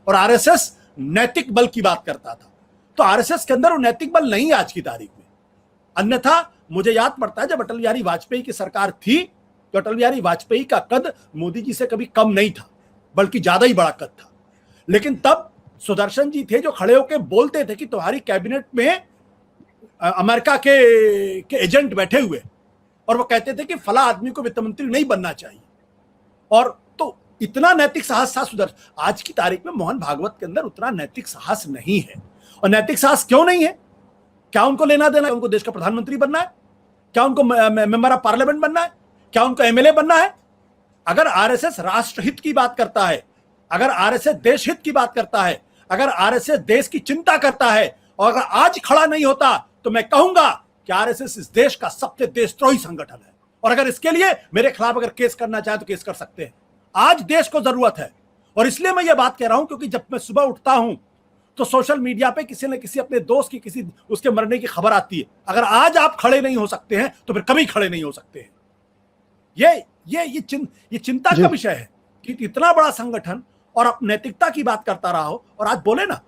और आरएसएस नैतिक बल की बात करता था। तो आरएसएस के अंदर वो नैतिक बल नहीं है आज की तारीख में। अन्यथा मुझे याद पड़ता है जब अटल बिहारी वाजपेयी की सरकार थी, तो अटल बिहारी वाजपेयी का कद मोदी जी से कभी कम नहीं था, बल्कि ज्यादा ही बड़ा कद था। लेकिन तब सुदर्शन जी थे जो खड़े होकर बोलते थे कि तुम्हारी कैबिनेट में अमेरिका के एजेंट बैठे हुए, और वो कहते थे कि फला आदमी को वित्त मंत्री नहीं बनना चाहिए। और तो इतना नैतिक साहस था सुदर्शन। आज की तारीख में मोहन भागवत के अंदर उतना नैतिक साहस नहीं है। और नैतिक साहस क्यों नहीं है? क्या उनको लेना देना है? उनको देश का प्रधानमंत्री बनना है? क्या उनको मेंबर ऑफ पार्लियामेंट बनना है? क्या उनको एमएलए बनना है? अगर आरएसएस राष्ट्रहित की बात करता है, अगर आरएसएस देश हित की बात करता है, अगर आरएसएस देश की चिंता करता है, और अगर आज खड़ा नहीं होता, तो मैं कहूंगा कि आरएसएस इस देश का सबसे देशद्रोही संगठन है। और अगर इसके लिए मेरे खिलाफ अगर केस करना चाहे तो केस कर सकते हैं। आज देश को जरूरत है। और इसलिए मैं ये बात कह रहा हूं क्योंकि जब मैं सुबह उठता हूं तो सोशल मीडिया पे किसी न किसी अपने दोस्त की किसी उसके मरने की खबर आती है। अगर आज आप खड़े नहीं हो सकते हैं तो फिर कभी खड़े नहीं हो सकते हैं। ये चिंता का विषय है कि इतना बड़ा संगठन और आप नैतिकता की बात करता रहा हो और आज बोले ना।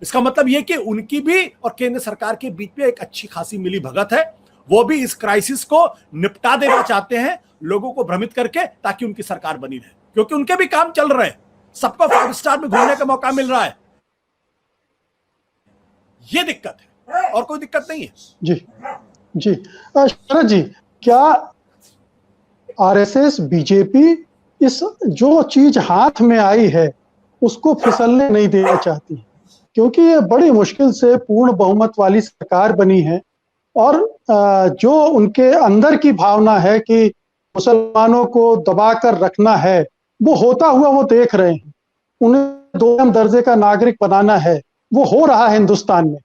इसका मतलब ये कि उनकी भी और केंद्र सरकार के बीच में एक अच्छी खासी मिली भगत है। वो भी इस क्राइसिस को निपटा देना चाहते हैं, लोगों को भ्रमित करके, ताकि उनकी सरकार बनी रहे, क्योंकि उनके भी काम चल रहे हैं। सबको 5 स्टार में घूमने का मौका मिल रहा है। ये दिक्कत है और कोई दिक्कत नहीं है। जी शरद जी, क्या आरएसएस बीजेपी इस जो चीज हाथ में आई है उसको फिसलने नहीं देना चाहती, क्योंकि ये बड़ी मुश्किल से पूर्ण बहुमत वाली सरकार बनी है और जो उनके अंदर की भावना है कि मुसलमानों को दबाकर रखना है, वो होता हुआ वो देख रहे हैं। उन्हें 2 दर्जे का नागरिक बनाना है, वो हो रहा है हिंदुस्तान में।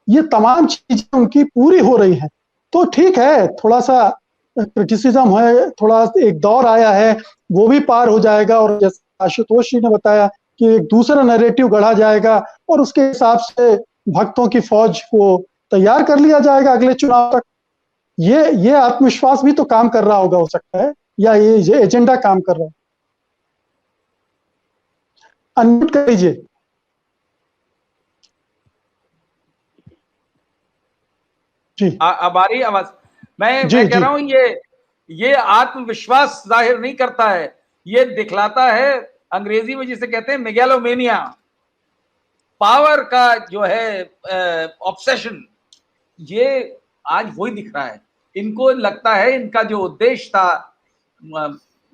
ये तमाम चीजें उनकी पूरी हो रही हैं। तो ठीक है, थोड़ा सा क्रिटिसिज्म है, थोड़ा एक दौर आया है, वो भी पार हो जाएगा। और जैसे आशुतोष जी ने बताया कि एक दूसरा नैरेटिव गढ़ा जाएगा और उसके हिसाब से भक्तों की फौज को तैयार कर लिया जाएगा अगले चुनाव तक। ये आत्मविश्वास भी तो काम कर रहा होगा, हो सकता है, या ये एजेंडा काम कर रहा है। अनम्यूट कर लीजिए। जी अब आ रही आवाज? मैं कह रहा हूं ये आत्मविश्वास जाहिर नहीं करता है, ये दिखलाता है, अंग्रेजी में जिसे कहते हैं मेगालोमेनिया, पावर का जो है ऑब्सेशन। ये आज वही दिख रहा है। इनको लगता है इनका जो उद्देश्य था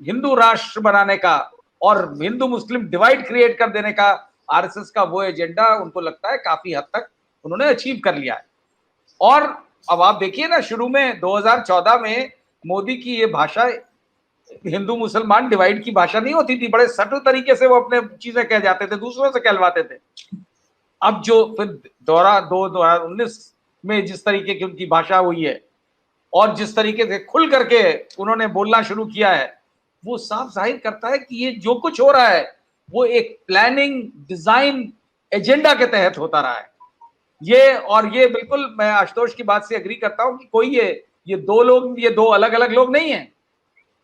हिंदू राष्ट्र बनाने का और हिंदू मुस्लिम डिवाइड क्रिएट कर देने का, आरएसएस का वो एजेंडा उनको लगता है काफी हद तक उन्होंने अचीव कर लिया है। और अब आप देखिए ना, शुरू में 2014 में मोदी की ये भाषा हिंदू मुसलमान डिवाइड की भाषा नहीं होती थी, बड़े सटल तरीके से वो अपने चीजें कह जाते थे, दूसरों से कहलवाते थे। अब जो फिर 2019 में जिस तरीके की उनकी भाषा हुई है और जिस तरीके से खुल करके उन्होंने बोलना शुरू किया है, वो साफ जाहिर करता है कि ये जो कुछ हो रहा है वो एक प्लानिंग डिजाइन एजेंडा के तहत होता रहा है। ये बिल्कुल मैं आशुतोष की बात से एग्री करता हूं कि कोई ये दो अलग अलग लोग नहीं है।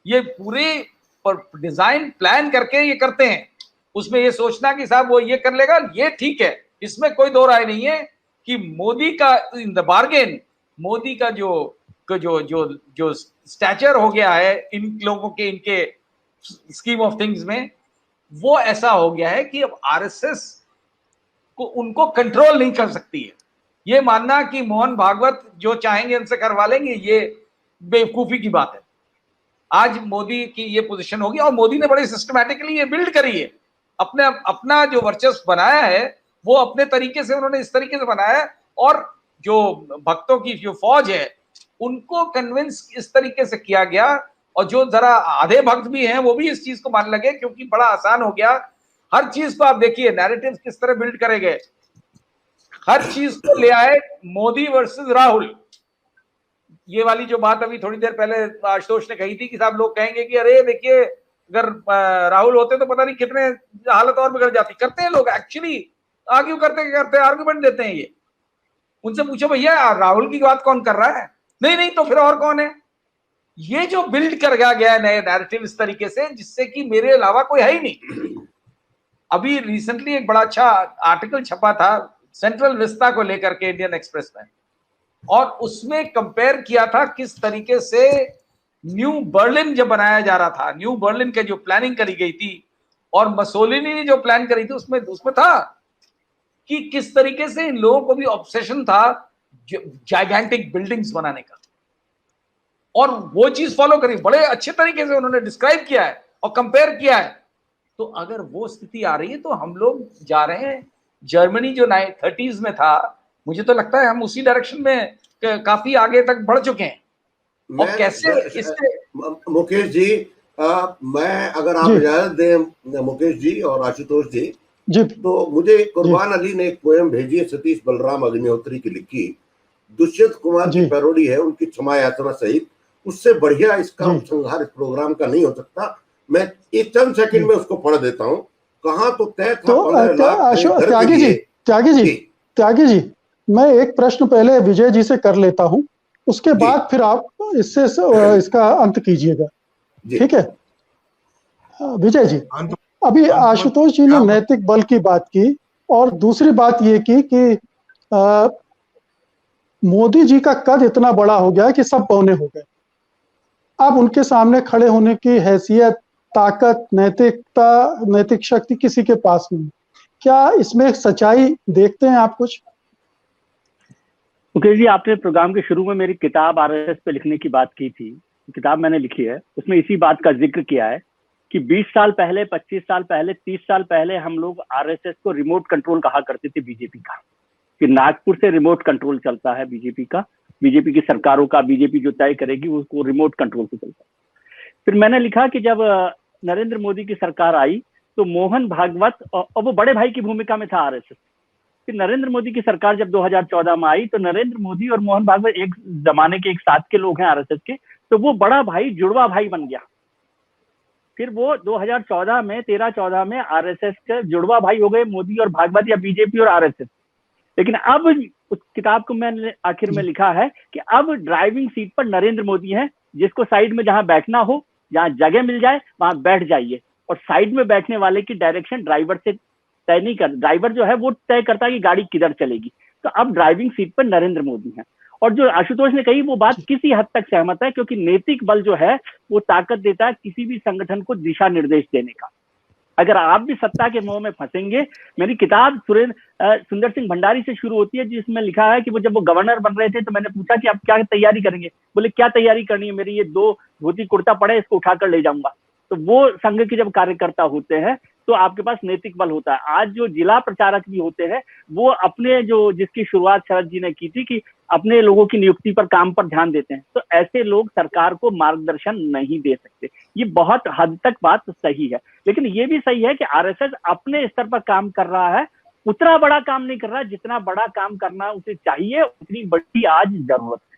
ये पूरे डिजाइन प्लान करके ये करते हैं। उसमें ये सोचना कि साहब वो ये कर लेगा, ये ठीक है, इसमें कोई दो राय नहीं है कि मोदी का इन द बार्गेन, मोदी का जो स्टैचर हो गया है इन लोगों के, इनके स्कीम ऑफ थिंग्स में, वो ऐसा हो गया है कि अब आरएसएस को उनको कंट्रोल नहीं कर सकती है। ये मानना कि मोहन भागवत जो चाहेंगे उनसे करवा लेंगे, ये बेवकूफी की बात है। आज मोदी की ये पोजीशन होगी और मोदी ने बड़े सिस्टमैटिकली ये बिल्ड करी है, अपना जो वर्चस्व बनाया है वो अपने तरीके से उन्होंने इस तरीके से बनाया है। और जो भक्तों की जो फौज है उनको कन्विंस इस तरीके से किया गया, और जो जरा आधे भक्त भी हैं वो भी इस चीज को मानने लगे, क्योंकि बड़ा आसान हो गया। हर चीज को आप देखिए नैरेटिव किस तरह बिल्ड करे गए, हर चीज को ले आए मोदी वर्सेस राहुल। ये वाली जो बात अभी थोड़ी देर पहले आशुतोष ने कही थी कि साहब लोग कहेंगे कि अरे देखिए अगर राहुल होते तो पता नहीं कितने हालत और बिगड़ जाती। करते हैं लोग एक्चुअली, आर्ग्यू करते आर्गुमेंट देते हैं। ये उनसे पूछो भैया राहुल की बात कौन कर रहा है, नहीं तो फिर और कौन है। ये जो बिल्ड कर गया नए नैरेटिव इस तरीके से, जिससे कि मेरे अलावा कोई है ही नहीं। अभी रिसेंटली एक बड़ा अच्छा आर्टिकल छपा था सेंट्रल विस्ता को लेकर के इंडियन एक्सप्रेस में, और उसमें कंपेयर किया था किस तरीके से न्यू बर्लिन जब बनाया जा रहा था, न्यू बर्लिन के जो प्लानिंग करी गई थी और मसोलिनी ने जो प्लान करी थी, उसमें था कि किस तरीके से इन लोगों को भी ऑब्सेशन था जाइगेंटिक बिल्डिंग्स बनाने का, और वो चीज फॉलो करी। बड़े अच्छे तरीके से उन्होंने डिस्क्राइब किया है और कंपेयर किया है। तो अगर वो स्थिति आ रही है तो हम लोग जा रहे हैं, जर्मनी जो 30s में था, मुझे तो लगता है हम उसी डायरेक्शन में काफी आगे तक बढ़ चुके हैं। और कैसे इससे मुकेश जी, मैं अगर आप इजाजत दें मुकेश जी और आशुतोष जी, तो मुझे कुर्बान अली ने एक पोएम भेजी है सतीश बलराम अग्निहोत्री की लिखी, दुष्यंत कुमार की पैरोडी है उनकी क्षमा यात्रा सहित। उससे बढ़िया इसका उपसंहार इस प्रोग्राम का नहीं हो सकता। मैं एक चंद सेकंड में उसको पढ़ देता हूँ। कहाँ तो तय था 15 लाख। त्यागी जी, मैं एक प्रश्न पहले विजय जी से कर लेता हूँ, उसके बाद फिर आप इससे इसका अंत कीजिएगा, ठीक है? विजय जी, अभी आशुतोष जी ने नैतिक बल की बात की, और दूसरी बात ये की कि मोदी जी का कद इतना बड़ा हो गया कि सब पौने हो गए। अब उनके सामने खड़े होने की हैसियत, ताकत, नैतिक शक्ति किसी के पास नहीं। क्या इसमें सच्चाई देखते हैं आप कुछ? मुकेश जी, आपने प्रोग्राम के शुरू में मेरी किताब आरएसएस पे लिखने की बात की थी। किताब मैंने लिखी है, उसमें इसी बात का जिक्र किया है कि 20 साल पहले, 25 साल पहले, 30 साल पहले हम लोग आरएसएस को रिमोट कंट्रोल कहा करते थे बीजेपी का, कि नागपुर से रिमोट कंट्रोल चलता है बीजेपी का, बीजेपी की सरकारों का, बीजेपी जो तय करेगी उसको रिमोट कंट्रोल से चलता है। फिर मैंने लिखा कि जब नरेंद्र मोदी की सरकार आई तो मोहन भागवत, और वो बड़े भाई की भूमिका में था आरएसएस। फिर नरेंद्र मोदी की सरकार जब 2014 में आई तो नरेंद्र मोदी और मोहन भागवत एक जमाने के, एक साथ के लोग हैं आरएसएस के, तो वो बड़ा भाई जुड़वा भाई बन गया। फिर वो 2014 में, 13-14 में आरएसएस के जुड़वा भाई हो गए मोदी और भागवत, या बीजेपी और आरएसएस। लेकिन अब उस किताब को मैंने आखिर में लिखा है कि अब ड्राइविंग सीट पर नरेंद्र मोदी है, जिसको साइड में जहां बैठना हो, जहां जगह मिल जाए वहां बैठ जाइए, और साइड में बैठने वाले की डायरेक्शन ड्राइवर से तय नहीं कर, ड्राइवर जो है वो तय करता है कि गाड़ी किधर चलेगी। तो अब ड्राइविंग सीट पर नरेंद्र मोदी है। और जो आशुतोष ने कही वो बात किसी हद तक सहमत है, क्योंकि नैतिक बल जो है वो ताकत देता है किसी भी संगठन को दिशा निर्देश देने का। अगर आप भी सत्ता के मोह में फंसेंगे, मेरी किताब सुंदर सिंह भंडारी से शुरू होती है, जिसमें लिखा है कि वो जब वो गवर्नर बन रहे थे तो मैंने पूछा कि आप क्या तैयारी करेंगे, बोले क्या तैयारी करनी है, मेरी ये 2 धोती कुर्ता पड़े, इसको उठाकर ले जाऊंगा। तो वो संघ के जब कार्यकर्ता होते हैं तो आपके पास नैतिक बल होता है। आज जो जिला प्रचारक भी होते हैं वो अपने, जो जिसकी शुरुआत शरद जी ने की थी कि अपने लोगों की नियुक्ति पर, काम पर ध्यान देते हैं, तो ऐसे लोग सरकार को मार्गदर्शन नहीं दे सकते। ये बहुत हद तक बात सही है, लेकिन ये भी सही है कि आरएसएस अपने स्तर पर काम कर रहा है, उतना बड़ा काम नहीं कर रहा, जितना बड़ा काम करना उसे चाहिए, उतनी बड़ी आज जरूरत है।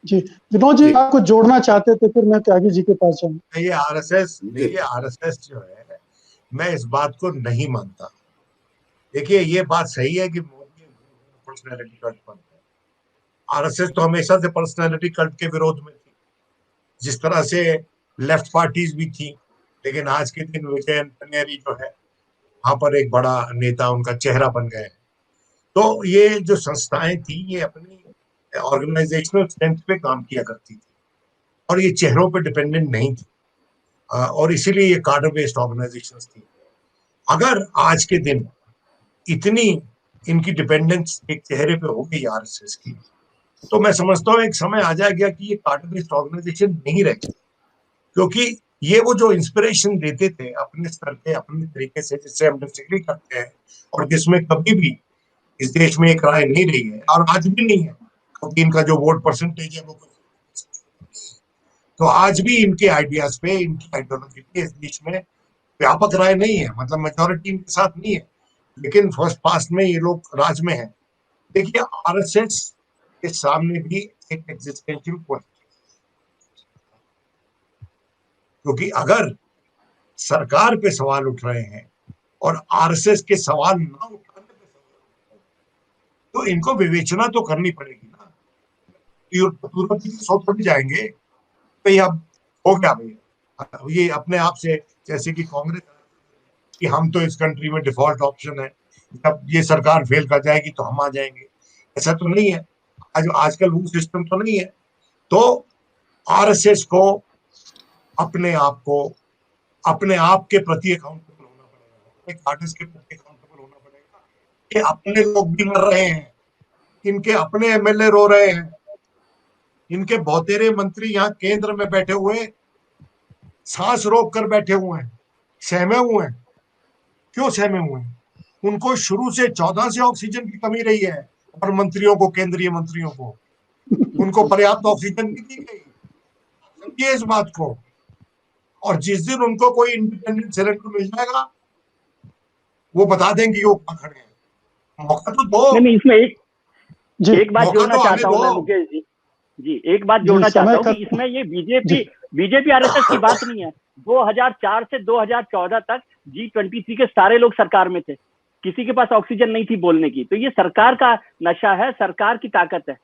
जी विनोद जी, आप कुछ जोड़ना चाहते थे, फिर मैं त्यागी जी के पास जाऊंगा। ये आरएसएस, देखिए आरएसएस जो है, मैं इस बात को नहीं मानता। देखिए ये बात सही है कि मोदी पर्सनैलिटी कल्ट बनता है, आरएसएस तो हमेशा से पर्सनैलिटी कल्ट के विरोध में थी, जिस तरह से लेफ्ट पार्टीज भी थी। लेकिन आज के दिन विजयन पन्नेरी जो है वहां पर एक बड़ा नेता, उनका चेहरा बन गए। तो ये जो संस्थाएं थी ये अपनी ऑर्गेनाइजेशनल स्ट्रेंथ पे काम किया करती थी, और ये चेहरों पे डिपेंडेंट नहीं थी, और इसीलिए ये कार्डर बेस्ड ऑर्गेनाइजेशंस थी। अगर आज के दिन इतनी इनकी डिपेंडेंस एक चेहरे पे हो गई आरएसएस की, तो मैं समझता हूँ एक समय आ जाएगा कि ये कार्डर बेस्ड ऑर्गेनाइजेशन नहीं रहेगी, क्योंकि ये वो जो इंस्पिरेशन देते थे अपने स्तर पे, अपने तरीके से, जिससे हम डिसएग्री करते हैं और जिसमें कभी भी इस देश में एक राय नहीं रही है, और आज भी नहीं है, क्योंकि इनका जो वोट परसेंटेज है वो, तो आज भी इनके आइडियाज पे, इनकी आइडियोलॉजी पे इस देश में व्यापक राय नहीं है, मतलब मेजॉरिटी इनके साथ नहीं है, लेकिन फर्स्ट पास्ट में ये लोग राज में है। देखिए आरएसएस के सामने भी एक एग्जिस्टेंशियल क्वेश्चन, क्योंकि अगर सरकार पे सवाल उठ रहे हैं और आरएसएस के सवाल ना उठाने पे तो इनको विवेचना तो करनी पड़ेगी ना। तुरंत सो थोड़ी जाएंगे भाई अब हो गया भाई, ये अपने आप से, जैसे कि कांग्रेस कि हम तो इस कंट्री में डिफॉल्ट ऑप्शन है, जब ये सरकार फेल कर जाएगी तो हम आ जाएंगे, ऐसा तो नहीं है। आजकल वो सिस्टम तो नहीं है। तो आरएसएस को अपने आप के प्रति अकाउंटेबल होना पड़ेगा, आर्टिस्ट के प्रति अकाउंटेबल होना पड़ेगा कि अपने लोग भी मर रहे हैं, इनके अपने एमएलए रो रहे हैं, इनके बहुतेरे मंत्री यहाँ केंद्र में बैठे हुए सांस रोक कर बैठे हुए हैं, सहमे हुए हैं। क्यों सहमे हुए हैं? उनको शुरू से 14 से ऑक्सीजन की कमी रही है और मंत्रियों को, केंद्रीय मंत्रियों को उनको पर्याप्त ऑक्सीजन नहीं दी गई। समझिए इस बात को। और जिस दिन उनको कोई इंडिपेंडेंट सिलेंडर मिल जाएगा वो बता देंगे कि वो कहाँ खड़े हैं। मौका तो दो। नहीं, इसमें एक बात जोड़ना चाहता हूँ मैं मुकेश जी, एक बात जोड़ना चाहता हूँ कि इसमें ये बीजेपी आरएसएस की बात नहीं है। 2004 से 2014 तक G23 के सारे लोग सरकार में थे, किसी के पास ऑक्सीजन नहीं थी बोलने की। तो ये सरकार का नशा है, सरकार की ताकत है।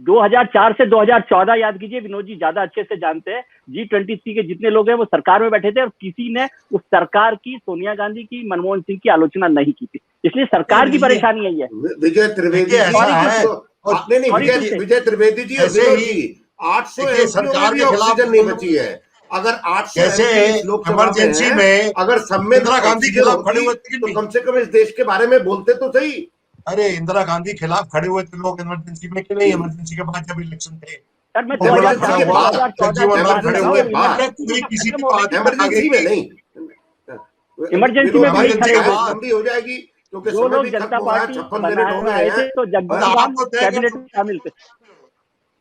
2004 से 2014 याद कीजिए, विनोद जी ज्यादा अच्छे से जानते हैं, G23 के जितने लोग हैं वो सरकार में बैठे थे और किसी ने उस सरकार की, सोनिया गांधी की, मनमोहन सिंह की आलोचना नहीं की थी। इसलिए सरकार की परेशानी यही है। विजय त्रिवेदी विजय त्रिवेदी जी, 800 सरकार के खिलाफ ऑक्सीजन नहीं बची है। अगर 800 इमरजेंसी में अगर सब में इंदिरा गांधी खिलाफ खड़े हुए तो कम से कम इस देश के बारे में बोलते तो सही। अरे इंदिरा गांधी खिलाफ खड़े हुए थे लोग इमरजेंसी में कि नहीं? इमरजेंसी के बाद जब इलेक्शन थे इमरजेंसी में नहीं, इमरजेंसी में लंबी हो जाएगी क्योंकि जो लोग जनता पार्टी बनाए थे तो कैबिनेट में शामिल थे।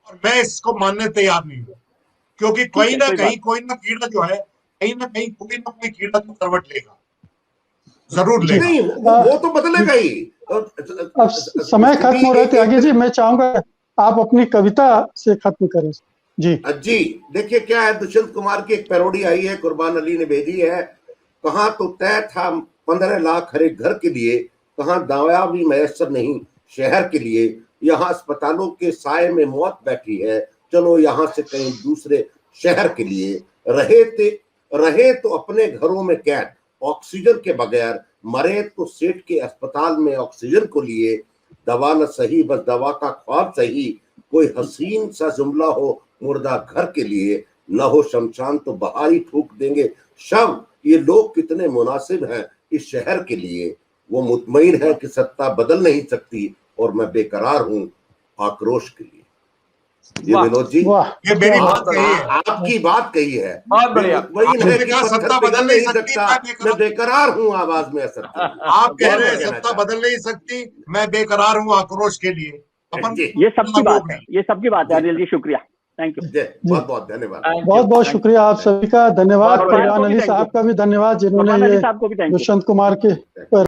और मैं इसको मानने तैयार नहीं हूँ, क्योंकि कोई ना कीड़ा जो है, कहीं ना कहीं कोई ना कोई कीड़ा तो करवट लेगा, जरूर लेगा। नहीं वो तो बदलेगा ही। अब समय खत्म हो रहे थे आगे जी, मैं चाहूंगा आप अपनी कविता से खत्म करें। जी देखिए क्या है, दुष्यंत कुमार की एक पैरोडी आई है, कुर्बान अली ने भेजी है। कहाँ तो तय था 15 लाख हर एक घर के लिए, कहाँ दावा भी मैसर नहीं शहर के लिए। यहाँ अस्पतालों के साए में मौत बैठी है, चलो यहाँ से कहीं दूसरे शहर के लिए। रहे तो अपने घरों में कैद ऑक्सीजन के बगैर, मरे तो सेठ के अस्पताल में ऑक्सीजन को लिए। दवा न सही बस दवा का ख्वाब सही, कोई हसीन सा जुमला हो मुर्दा घर के लिए। न हो शमशान तो बहारी फूक देंगे शव, ये लोग कितने मुनासिब हैं इस शहर के लिए। वो मुतमईन है कि सत्ता बदल नहीं सकती और मैं बेकरार हूँ आक्रोश के लिए। ये विनोद जी, ये मेरी बात कही है, आपकी बात कही है। बहुत बढ़िया। सत्ता बदल नहीं सकता, मैं बेकरार हूँ आवाज में असर। आप कह रहे हैं सत्ता बदल नहीं सकती, मैं बेकरार हूँ आक्रोश के लिए। ये सबकी बात है, ये सबकी बात है। अनिल जी शुक्रिया, थैंक यू, बहुत बहुत धन्यवाद। बहुत बहुत शुक्रिया आप सभी का, धन्यवाद। कुर्बान अली साहब का भी धन्यवाद जिन्होंने ये दुष्यंत कुमार के